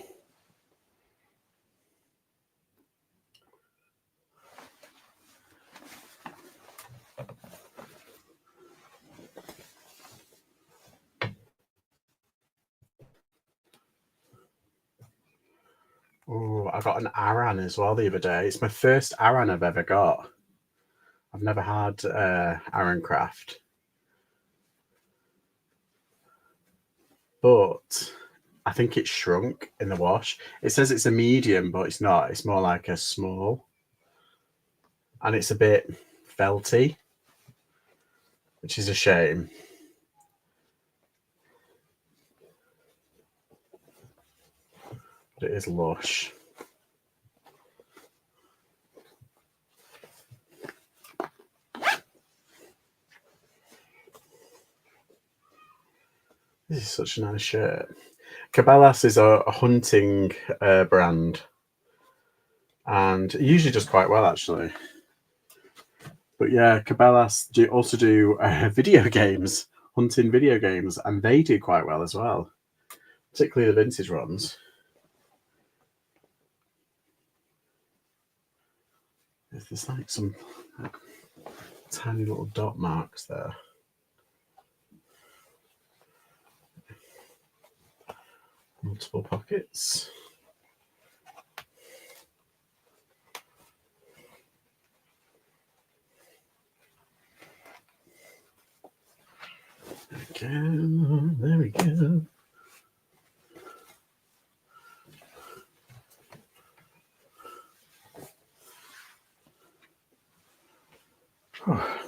Oh, I got an Aran as well the other day. It's my first Aran I've ever got. I've never had Aran Craft. But I think it's shrunk in the wash. It says it's a medium, but it's not. It's more like a small. And it's a bit felty, which is a shame. But it is lush. This is such a nice shirt. Cabela's is a hunting brand. And it usually does quite well, actually. But yeah, Cabela's also do video games, hunting video games, and they do quite well as well, particularly the vintage ones. There's like some tiny little dot marks there. Multiple pockets. Again, there we go. Oh.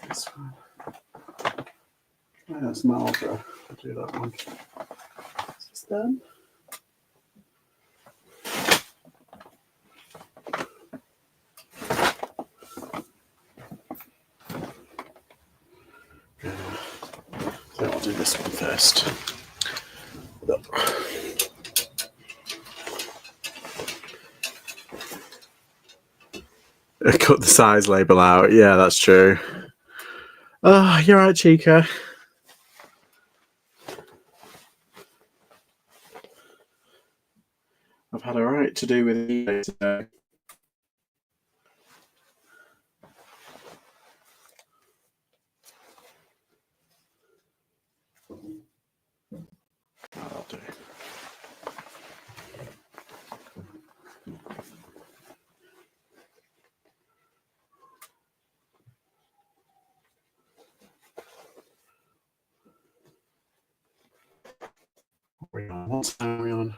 This one. Yeah, that's my ultra. I'll do that one. Is this done? So I'll do this one first. I cut the size label out. Yeah, that's true. Oh, you're right, Chica. I've had a right to do with eBay today. That'll do. What time are we on?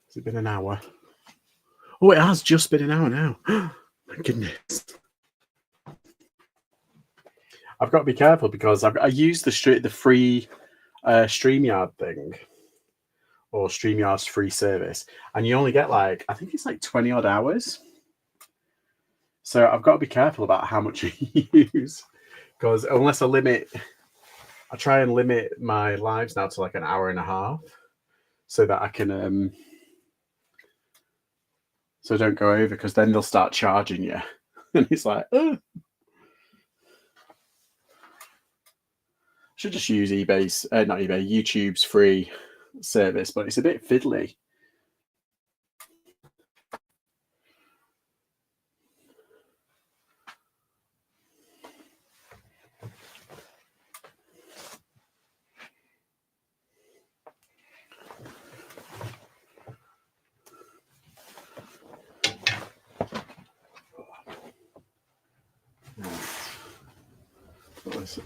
Has it been an hour? Oh, it has just been an hour now. My goodness. I've got to be careful because I use the free StreamYard thing, or StreamYard's free service, and you only get I think it's 20 odd hours. So I've got to be careful about how much I use, because unless I try and limit my lives now to an hour and a half, so that I can so don't go over, because then they'll start charging you, and it's oh. Should just use eBay's, not eBay, YouTube's free service, but it's a bit fiddly.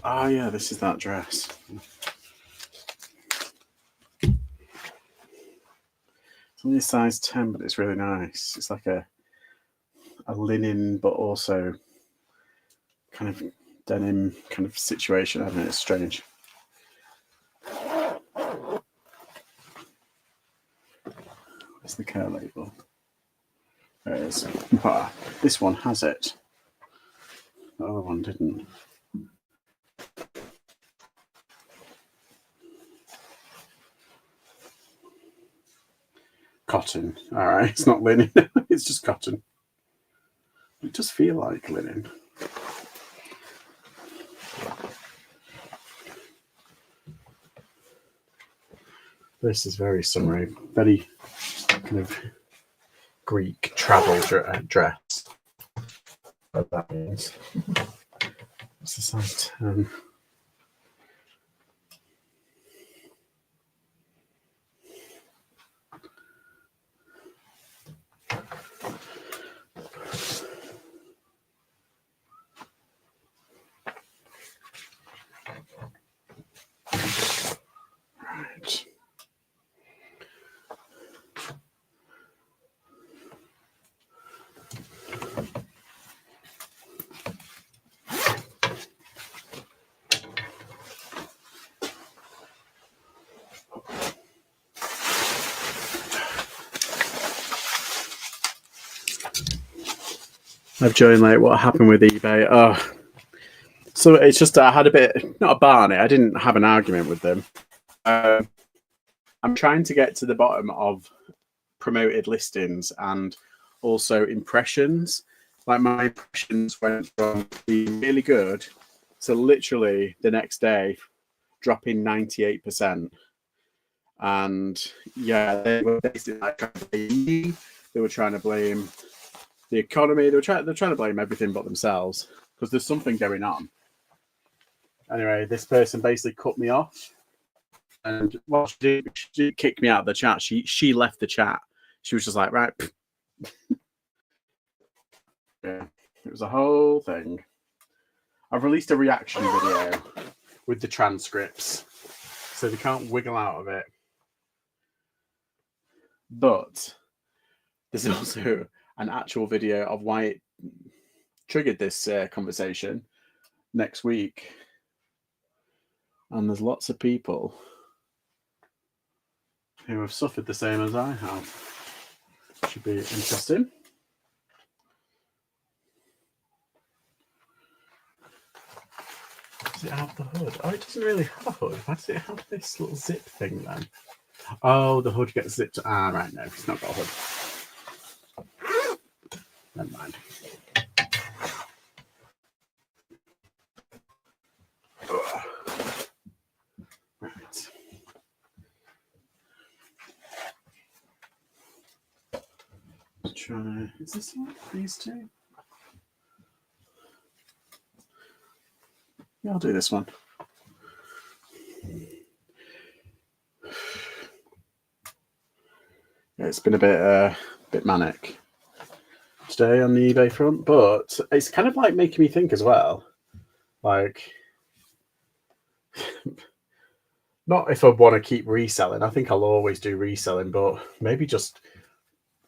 Oh yeah, this is that dress. It's only a size 10, but it's really nice. It's like a linen, but also kind of denim kind of situation. I don't know, it's strange. Where's the care label? There it is. Ah, this one has it. The other one didn't. Cotton. All right, it's not linen. It's just cotton. It does feel like linen. This is very summery, very kind of Greek travel dress. What that means. What's the size 10? Right. I've joined what happened with eBay. Oh, so it's just I had a bit, not a barney. I didn't have an argument with them. I'm trying to get to the bottom of promoted listings and also impressions. My impressions went from being really good to literally the next day dropping 98%. And yeah, they were basically trying to blame me. They were trying to blame the economy. They're trying to blame everything but themselves, because there's something going on. Anyway, this person basically cut me off, and she did kick me out of the chat. She left the chat. She was just like, right. Yeah, it was a whole thing. I've released a reaction video with the transcripts, so they can't wiggle out of it. But there's also an actual video of why it triggered this conversation next week. And there's lots of people who have suffered the same as I have. Should be interesting. Does it have the hood? Oh, it doesn't really have a hood. Why does it have this little zip thing then? Oh, the hood gets zipped. Ah, right, no, it's not got a hood. Never mind. Right. try. Is this one? These two? Yeah, I'll do this one. Yeah, it's been a bit manic today on the eBay front, but it's kind of like making me think as well. Like, not if I want to keep reselling. I think I'll always do reselling, but maybe just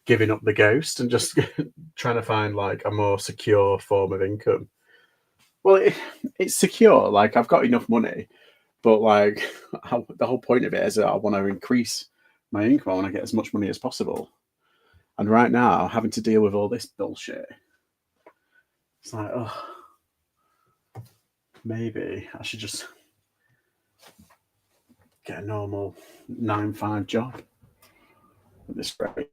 giving up the ghost and just trying to find like a more secure form of income. Well, it's secure. Like I've got enough money, but like the whole point of it is that I want to increase my income. I want to get as much money as possible. And right now, having to deal with all this bullshit, it's like, oh, maybe I should just get a normal 9-5 job at this rate.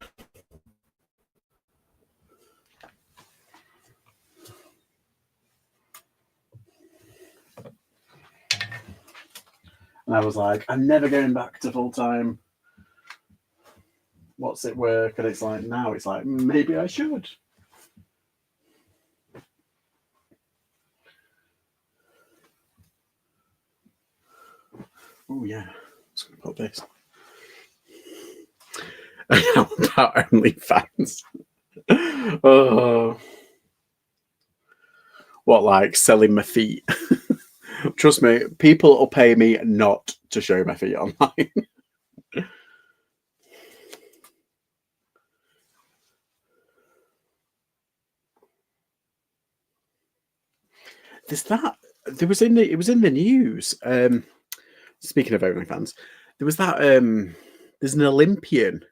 And I was like, I'm never going back to full time. What's it work? And it's like, now it's like, maybe I should. Oh, yeah. Just going to put this. About OnlyFans. Oh. What, like selling my feet? Trust me, people will pay me not to show my feet online. There's that. It was in the news. Speaking of OnlyFans, there was that. There's an Olympian.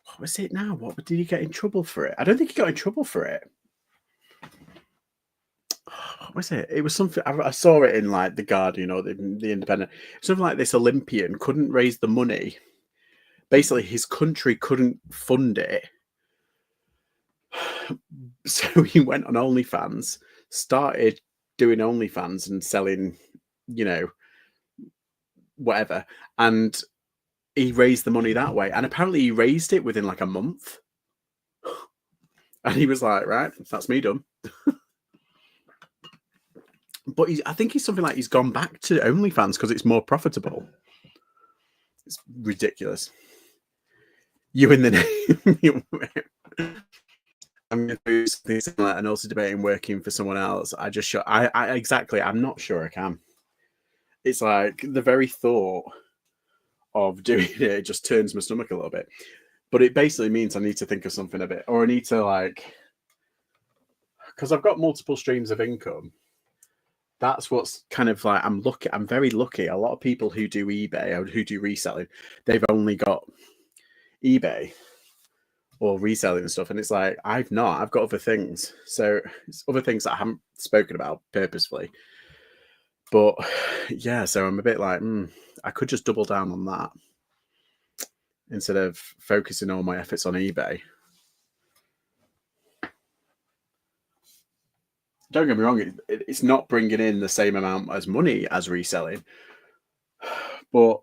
What was it now? What did he get in trouble for it? I don't think he got in trouble for it. What was it? It was something I saw it in like the Guardian or the Independent. Something like this Olympian couldn't raise the money. Basically, his country couldn't fund it, so he went on OnlyFans, started doing OnlyFans and selling, whatever, and he raised the money that way. And apparently, he raised it within like a month. And he was like, "Right, that's me done." But I think he's something like he's gone back to OnlyFans because it's more profitable. It's ridiculous. You in the name. I'm going to do something similar and also debating working for someone else. Exactly. I'm not sure I can. It's like the very thought of doing it just turns my stomach a little bit. But it basically means I need to think of something a bit, or I need to because I've got multiple streams of income. That's what's kind of like I'm very lucky. A lot of people who do eBay or who do reselling, they've only got eBay or reselling and stuff. And it's like, I've got other things. So it's other things that I haven't spoken about purposefully. But yeah, so I'm a bit like, I could just double down on that instead of focusing all my efforts on eBay. Don't get me wrong, it's not bringing in the same amount as money as reselling. But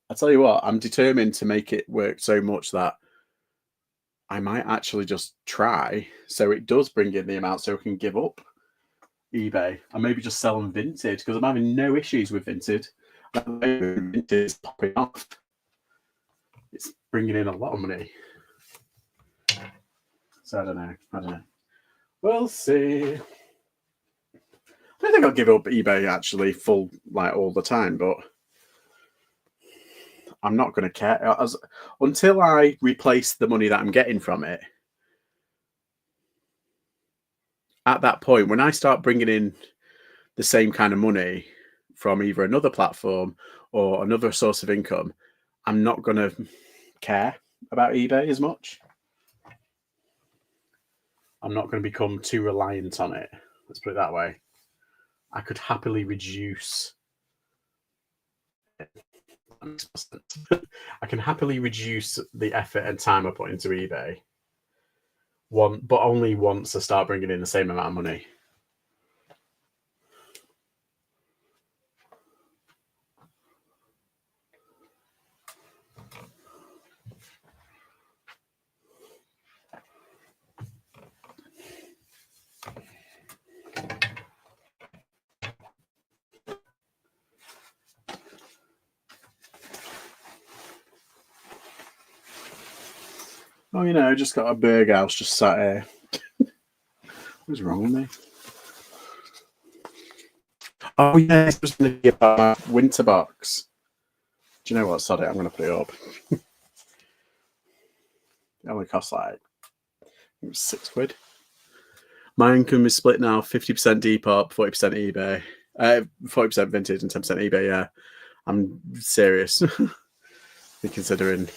I tell you what, I'm determined to make it work so much that I might actually just try so it does bring in the amount so I can give up eBay and maybe just sell them Vinted because I'm having no issues with Vinted. Vinted is popping off. It's bringing in a lot of money. So I don't know. We'll see. I don't think I'll give up eBay actually full like all the time, but I'm not going to care until I replace the money that I'm getting from it. At that point, when I start bringing in the same kind of money from either another platform or another source of income, I'm not going to care about eBay as much. I'm not going to become too reliant on it. Let's put it that way. I could happily reduce. I can happily reduce the effort and time I put into eBay. But only once I start bringing in the same amount of money. Oh, you know, just got a burger house just sat here. What's wrong with me? Oh, yeah, it's just going to be about my winter box. Do you know what? Sorry, I'm going to put it up. It only costs like £6. My income is split now 50% Depop, 40% eBay. 40% vintage and 10% eBay, yeah. I'm serious. Be considering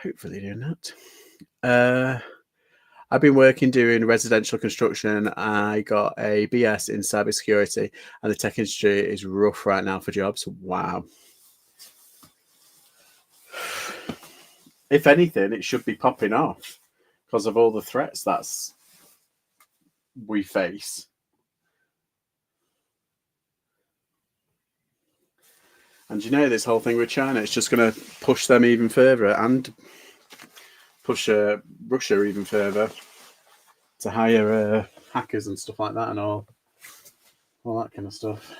hopefully doing that. I've been working doing residential construction. I got a BS in cybersecurity, and the tech industry is rough right now for jobs. Wow. If anything, it should be popping off because of all the threats we face. And you know, this whole thing with China, it's just going to push them even further and push Russia even further to hire hackers and stuff like that and all that kind of stuff.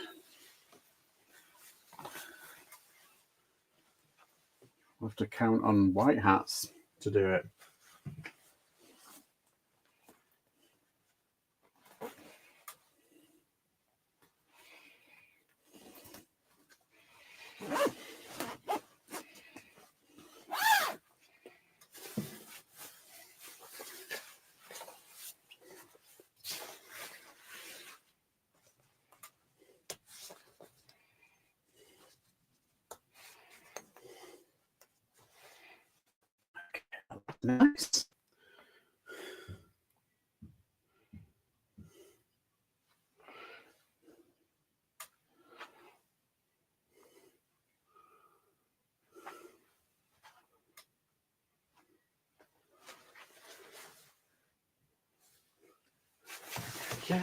We'll have to count on white hats to do it. Nice. Yeah.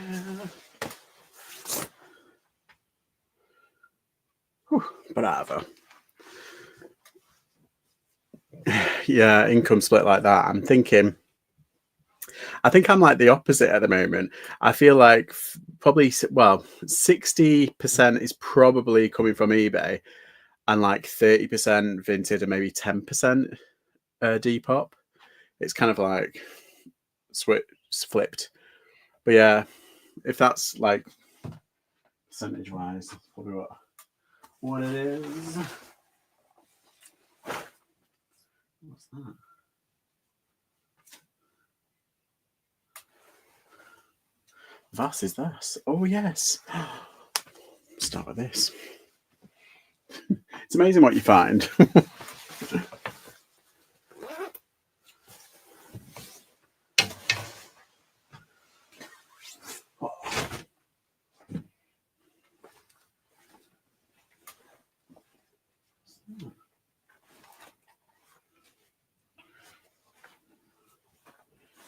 Whew, bravo. Yeah, income split like that. I think I'm like the opposite at the moment. I feel like probably 60% is probably coming from eBay, and like 30% Vinted and maybe 10% Depop. It's kind of like flipped. But yeah, if that's like percentage wise, that's probably what it is. What's that? Vas is this? Oh yes. Start with this. It's amazing what you find.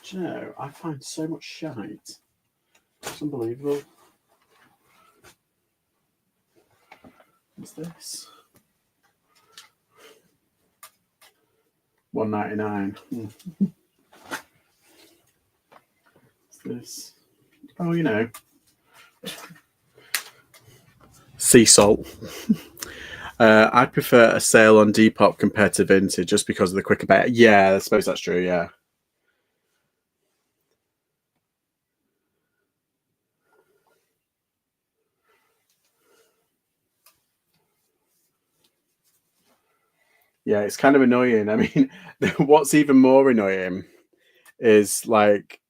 Do you know, I find so much shite. It's unbelievable. What's this? $1.99. What's this? Oh, you know, sea salt. I prefer a sale on Depop compared to Vinted just because of the quicker bet. Yeah, I suppose that's true. Yeah. Yeah, it's kind of annoying. I mean, what's even more annoying is like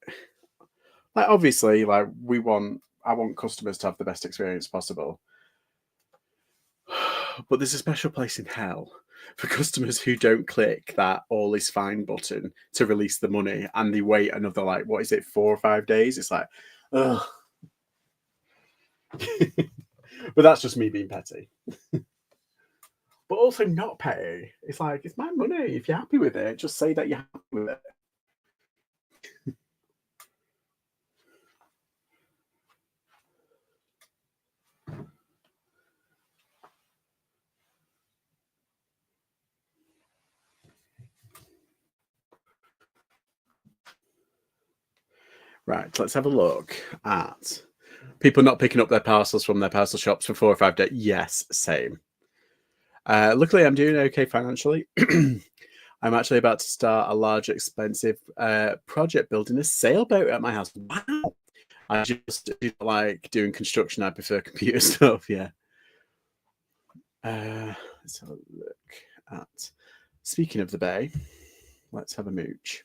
obviously, like I want customers to have the best experience possible. But there's a special place in hell for customers who don't click that all is fine button to release the money and they wait another, like, what is it, 4 or 5 days? It's like, ugh. But that's just me being petty. But also not petty. It's like, it's my money. If you're happy with it, just say that you're happy with it. Right, let's have a look at people not picking up their parcels from their parcel shops for 4 or 5 days. Yes, same. Luckily, I'm doing okay financially. I'm actually about to start a large, expensive project building a sailboat at my house. Wow. I just like doing construction. I prefer computer stuff. Yeah. Let's have a look at. Speaking of the bay, let's have a mooch.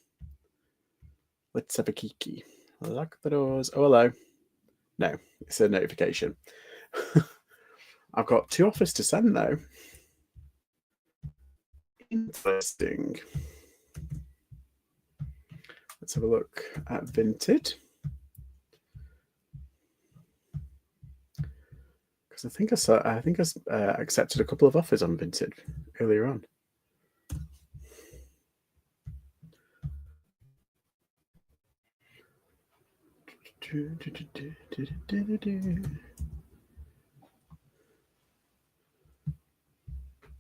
Let's have a kiki. Lock the doors. Oh, hello. No, it's a notification. I've got 2 offers to send though. Interesting. Let's have a look at Vinted. Because I think I accepted a couple of offers on Vinted earlier on.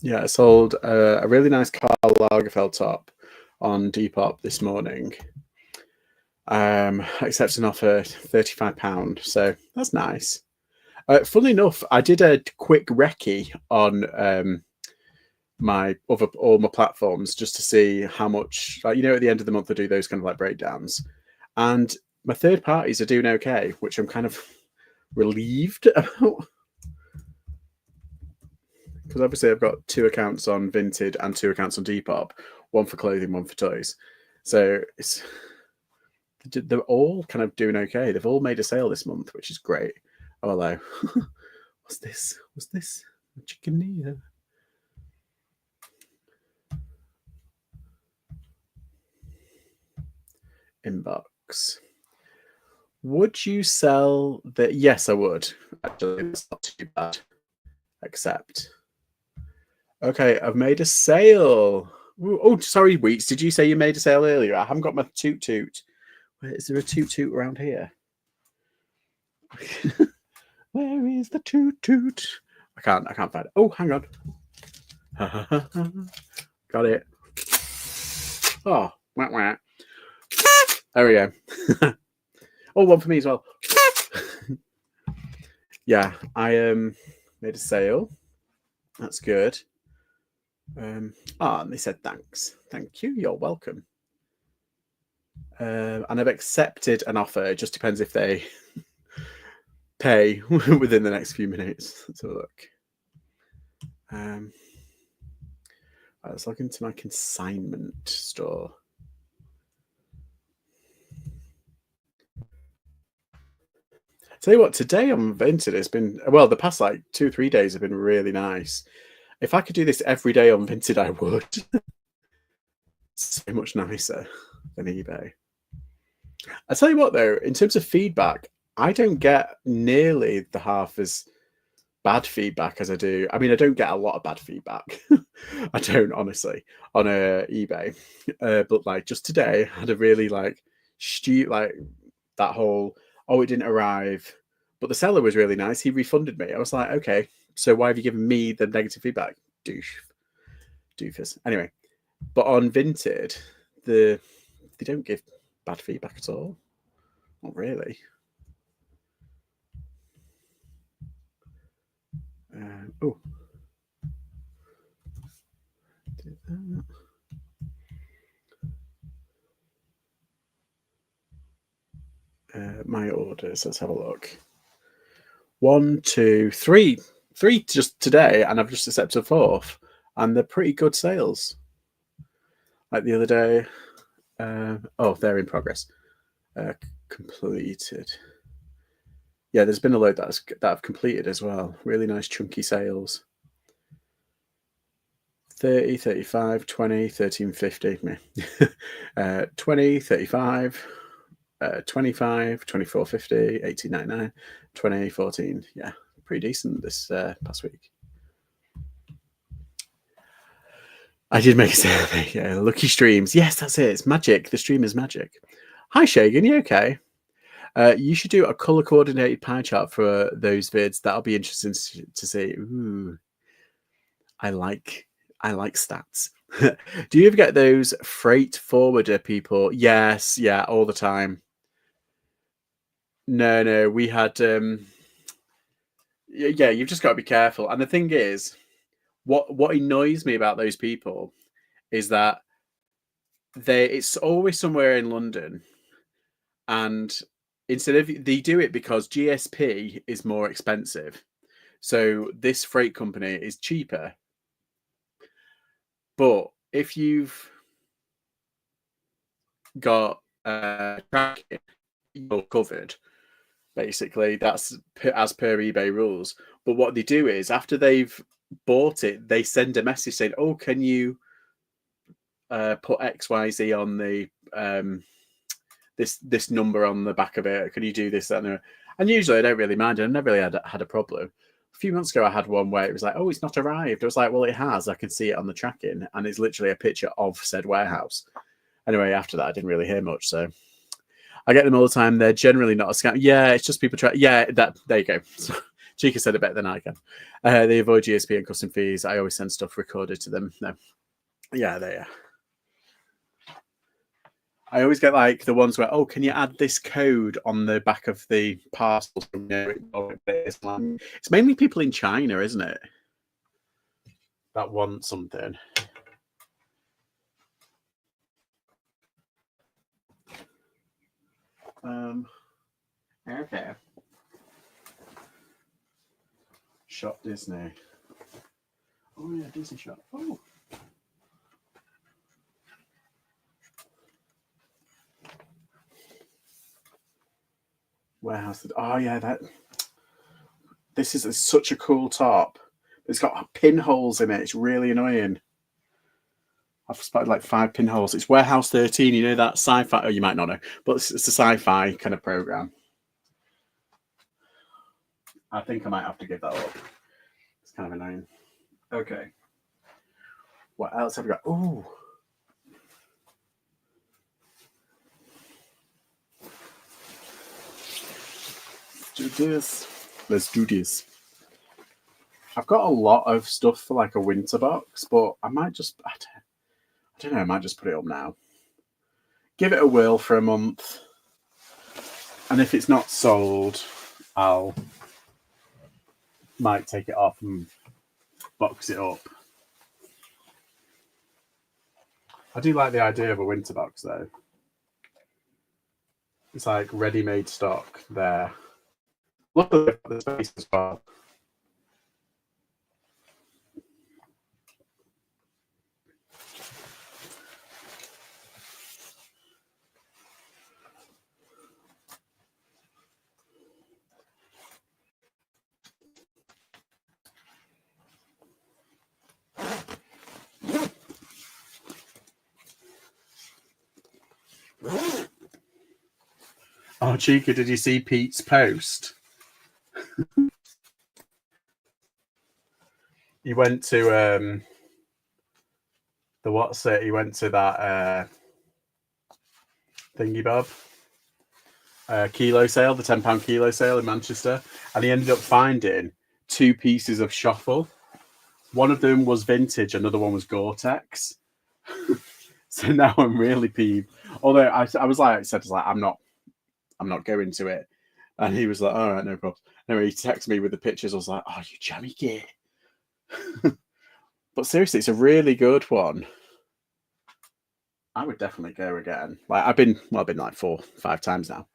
Yeah, I sold a really nice Karl Lagerfeld top on Depop this morning. I accepted an offer £35, so that's nice. Funnily enough, I did a quick recce on all my platforms just to see how much, like, at the end of the month I do those kind of like breakdowns, and my third parties are doing okay, which I'm kind of relieved about, because obviously I've got 2 accounts on Vinted and 2 accounts on Depop, one for clothing, one for toys. So they're all kind of doing okay. They've all made a sale this month, which is great. Oh, hello. What's this? What's this? Chicken inbox. Would you sell the? Yes, I would. Actually, it's not too bad. Accept. Okay, I've made a sale. Ooh, oh, sorry, Weeks. Did you say you made a sale earlier? I haven't got my toot toot. Is there a toot toot around here? Where is the toot toot? I can't find it. Oh, hang on. Got it. Oh, wah, wah. There we go. Oh, one for me as well. Yeah, I made a sale. That's good. And they said thanks. Thank you. You're welcome. And I've accepted an offer. It just depends if they pay within the next few minutes. Let's have a look. Let's log into my consignment store. Tell you what, today on Vinted it's been, well, the past like 2-3 days have been really nice. If I could do this every day on Vinted, I would. So much nicer than eBay. I tell you what, though, in terms of feedback, I don't get nearly the half as bad feedback as I do. I mean, I don't get a lot of bad feedback. I don't, honestly, on eBay. But like just today, I had a really like that whole, oh, it didn't arrive. But the seller was really nice. He refunded me. I was like, okay, so why have you given me the negative feedback? Doofus. Anyway, but on Vinted, they don't give bad feedback at all. Not really. Oh. My orders. Let's have a look. 1, 2, 3. 3 just today, and I've just accepted a 4th, and they're pretty good sales. Like the other day. Oh, they're in progress. Completed. Yeah, there's been a load that I've completed as well. Really nice chunky sales. 30, 35, 20, 13, 50. 20, 35, 25, 24, 50, 18, 99, 20, 14. Yeah, pretty decent this past week. I did make a sale. Yeah, lucky streams. Yes, that's it. It's magic. The stream is magic. Hi, Shagan. You okay? You should do a color coordinated pie chart for those vids. That'll be interesting to see. Ooh, I like stats. Do you ever get those freight forwarder people? Yes, yeah, all the time. No, we had. Yeah, you've just got to be careful. And the thing is, what annoys me about those people is that it's always somewhere in London, and instead of they do it because GSP is more expensive. So this freight company is cheaper. But if you've got tracking, you're covered. Basically, that's as per eBay rules. But what they do is after they've bought it, they send a message saying, "Oh, can you put XYZ on the this number on the back of it? Can you do this, that, and usually I don't really mind. I never really had a problem. A few months ago, I had one where it was like, "Oh, it's not arrived." I was like, "Well, it has. I can see it on the tracking, and it's literally a picture of said warehouse." Anyway, after that, I didn't really hear much. So I get them all the time. They're generally not a scam. Yeah, it's just people try. Yeah, that there you go. So, Chica said it better than I can. They avoid GSP and custom fees. I always send stuff recorded to them. No, yeah, they are. I always get like the ones where, oh, can you add this code on the back of the parcel? It's mainly people in China, isn't it? That want something. Okay. Shop Disney. Oh yeah, Disney shop. Oh. Warehouse. Oh yeah, that. This is such a cool top. It's got pinholes in it. It's really annoying. I've spotted like 5 pinholes. It's Warehouse 13. You know that sci-fi? Oh, you might not know, but it's a sci-fi kind of program. I think I might have to give that up. It's kind of annoying. Okay. What else have we got? Oh. Let's do this. I've got a lot of stuff for like a winter box, but I might just, I don't know, I might just put it up now. Give it a whirl for a month. And if it's not sold, I'll might take it off and box it up. I do like the idea of a winter box though. It's like ready-made stock there. Look at the space as well. Oh, Chica, did you see Pete's post? He went to the what's it? He went to that thingy bob kilo sale, the £10 kilo sale in Manchester, and he ended up finding 2 pieces of shuffle. One of them was vintage, another one was Gore-Tex. So now I'm really peeved. Although I was like, I'm not going to it, and he was like, all right, no problem. Anyway, he texted me with the pictures. I was like, oh, you jammy git. But seriously, it's a really good one. I would definitely go again. Like I've been like 4, 5 times now.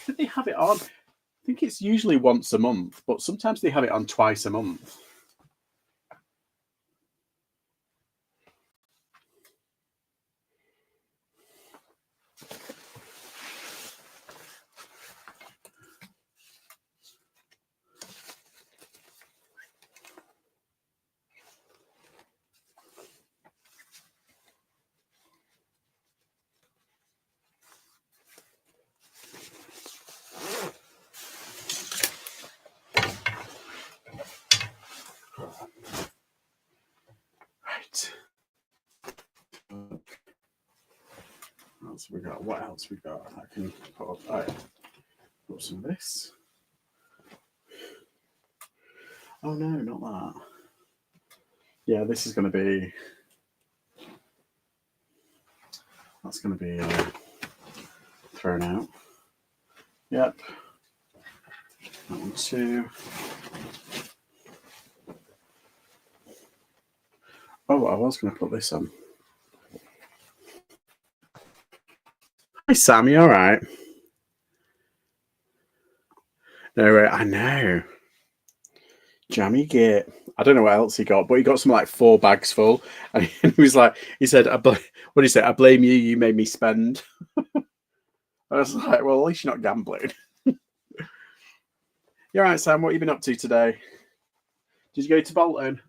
Did they have it on? I think it's usually once a month, but sometimes they have it on twice a month. Right. What else we got? What else we got? I can put up. Right. Put some of this. Oh no, not that. Yeah, this is going to be. That's going to be thrown out. Yep. That one too. Oh, I was going to put this on. Hi, Sam. You all right? No, I know. Jammy git. I don't know what else he got, but he got some like 4 bags full, and he was like, he said, what did he say? I blame you. You made me spend. I was like, well, at least you're not gambling. You're right, Sam. What have you been up to today? Did you go to Bolton?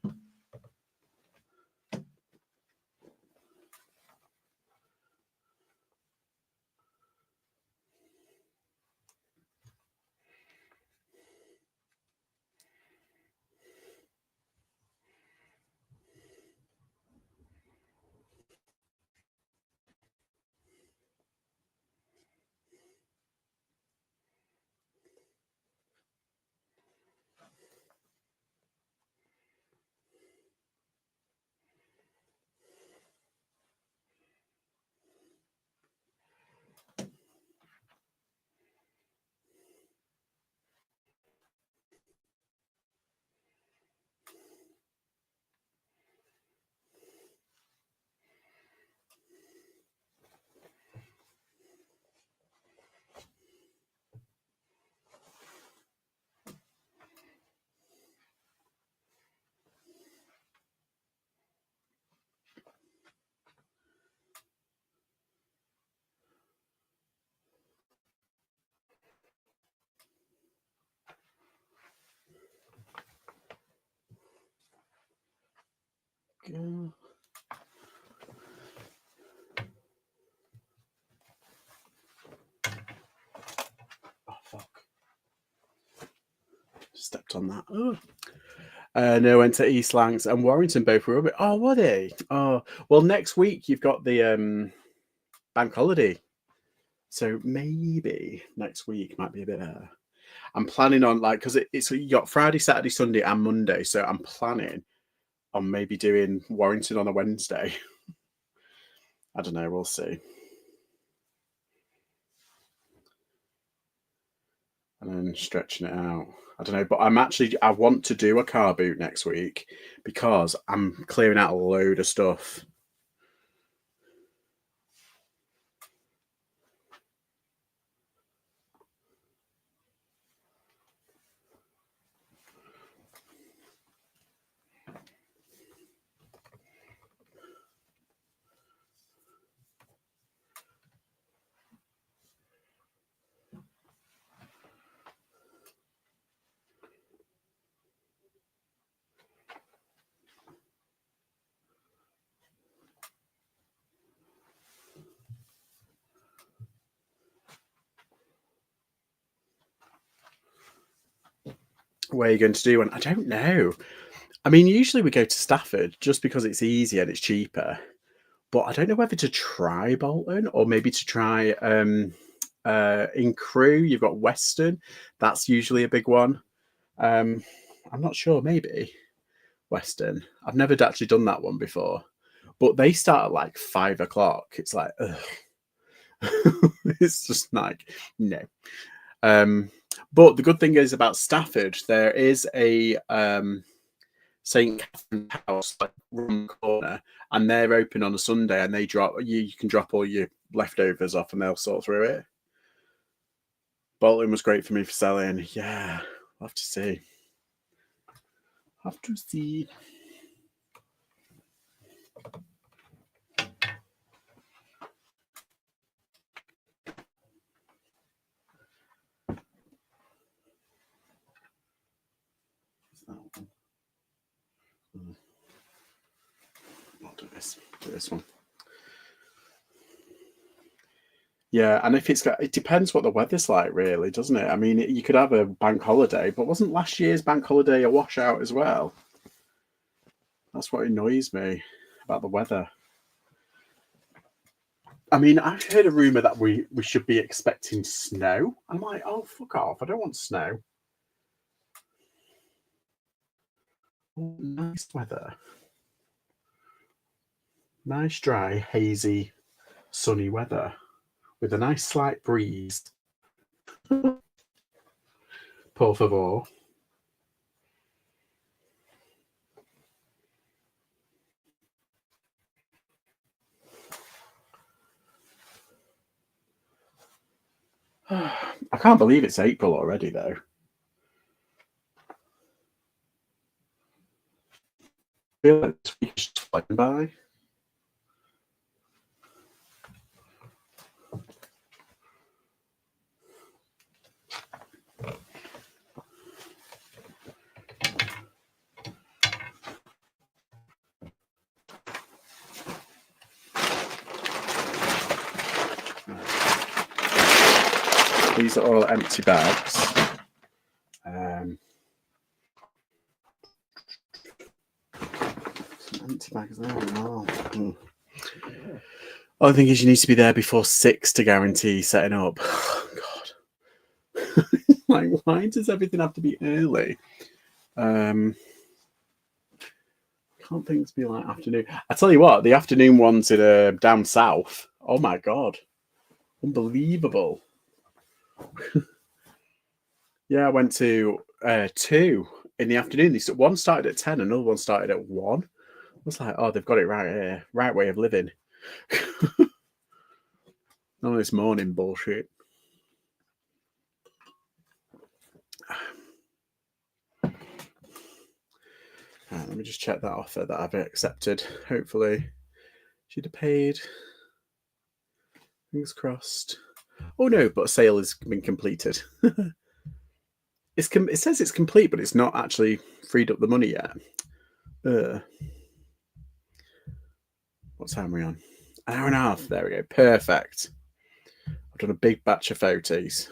Oh, fuck. Stepped on that. Oh. No, went to East Lancs and Warrington both were rubbish. Oh, were they? Oh, well, next week you've got the bank holiday. So maybe next week might be a bit better. I'm planning on because it's you got Friday, Saturday, Sunday, and Monday. So I'm planning on maybe doing Warrington on a Wednesday. I don't know. We'll see. And then stretching it out. I don't know, but I want to do a car boot next week because I'm clearing out a load of stuff. Where are you going to do one? I don't know. I mean, usually we go to Stafford just because it's easier and it's cheaper. But I don't know whether to try Bolton or maybe to try in Crewe. You've got Western. That's usually a big one. I'm not sure. Maybe Western. I've never actually done that one before. But they start at like 5 o'clock. It's like, ugh. It's just like no. But the good thing is about Stafford, there is a St. Catherine's House like around the corner, and they're open on a Sunday, and they drop you can drop all your leftovers off, and they'll sort through it. Bolton was great for me for selling. Yeah, I'll have to see. Have to see. I'll do this. Do this one. Yeah, and if it depends what the weather's like, really, doesn't it? I mean, you could have a bank holiday, but wasn't last year's bank holiday a washout as well? That's what annoys me about the weather. I mean, I've heard a rumor that we should be expecting snow. I'm like, oh, fuck off! I don't want snow. Oh, nice weather, nice, dry, hazy, sunny weather with a nice slight breeze. Por favor. I can't believe it's April already, though. I feel like this week's just flying by. These are all empty bags. Some empty bags there. Oh. Only thing is, you need to be there before 6 to guarantee setting up. Oh, God. Like, why does everything have to be early? Can't things be like afternoon? I tell you what, the afternoon ones in down south. Oh my God, unbelievable! Yeah, I went to 2 in the afternoon. One started at 10, another one started at 1. I was like, oh, they've got it right here, right way of living. None of this morning bullshit. Right, let me just check that offer that I've accepted. Hopefully, she'd have paid. Fingers crossed. Oh no, but a sale has been completed. It says it's complete, but it's not actually freed up the money yet. What time are we on? An hour and a half. There we go. Perfect. I've done a big batch of photos.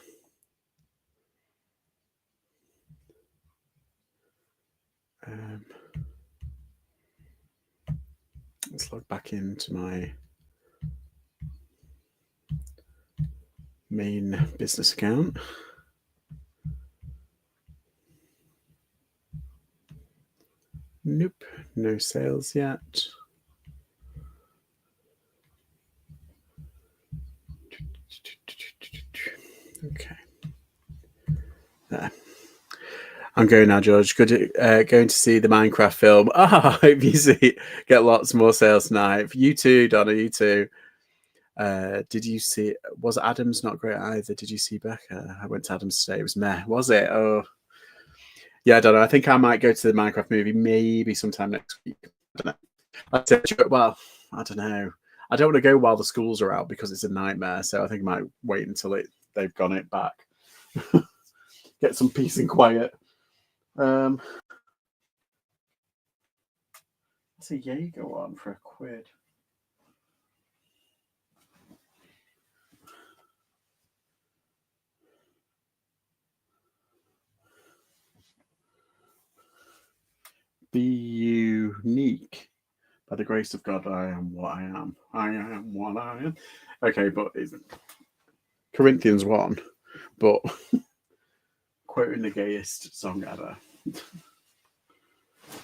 Let's log back into my main business account. Nope, no sales yet. Okay. There. I'm going now, George. Good. Going to see the Minecraft film. I hope you get lots more sales tonight. You too, Donna. You too. Did you see? Was Adams not great either? Did you see Becca? I went to Adams today. It was meh. Was it? Oh, yeah. I don't know. I think I might go to the Minecraft movie maybe sometime next week. I don't know. Well, I don't know. I don't want to go while the schools are out because it's a nightmare. So I think I might wait until they've gone it back. Get some peace and quiet. What's a Jaeger one for £1? Be unique. By the grace of God, I am what I am. I am what I am. Okay, but it's Corinthians 1, but quoting the gayest song ever.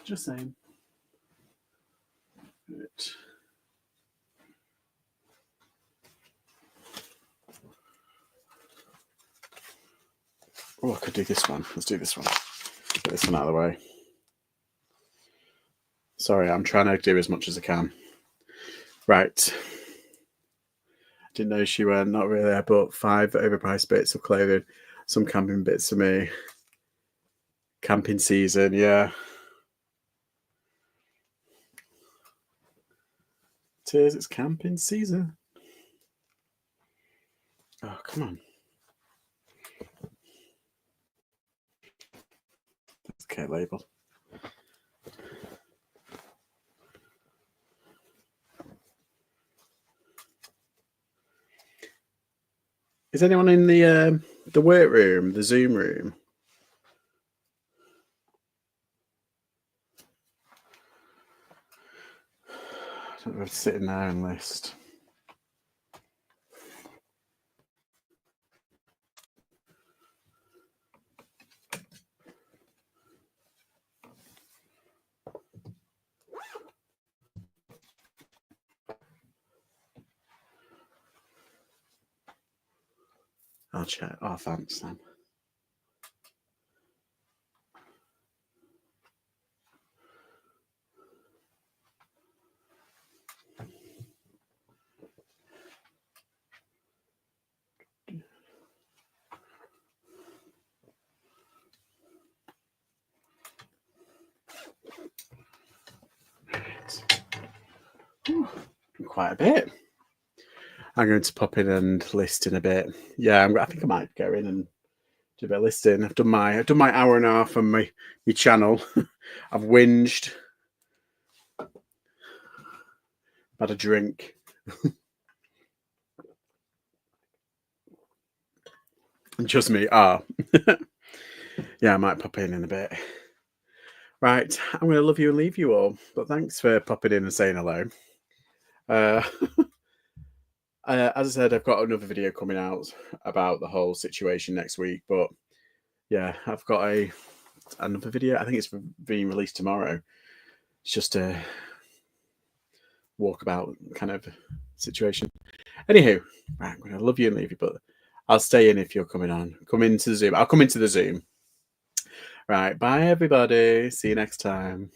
Just saying. Right. Oh, I could do this one. Let's do this one. Get this one out of the way. Sorry, I'm trying to do as much as I can. Right. Didn't know she went. Not really. I bought 5 overpriced bits of clothing, some camping bits for me. Camping season, yeah. It is. It's camping season. Oh, come on. Okay, label. Is anyone in the workroom, the Zoom room? I don't know if to sit in there and list. I'll check. Oh, thanks, Sam. quite a bit. I'm going to pop in and list in a bit. Yeah, I think I might go in and do a bit of listing. I've done my hour and a half on my channel. I've whinged. Had a drink. Just me. Yeah, I might pop in a bit. Right, I'm going to love you and leave you all. But thanks for popping in and saying hello. As I said, I've got another video coming out about the whole situation next week. But yeah, I've got another video. I think it's being released tomorrow. It's just a walkabout kind of situation. Anywho, right, I'm going to love you and leave you, but I'll stay in if you're coming on. Come into the Zoom. I'll come into the Zoom. Right, bye everybody. See you next time.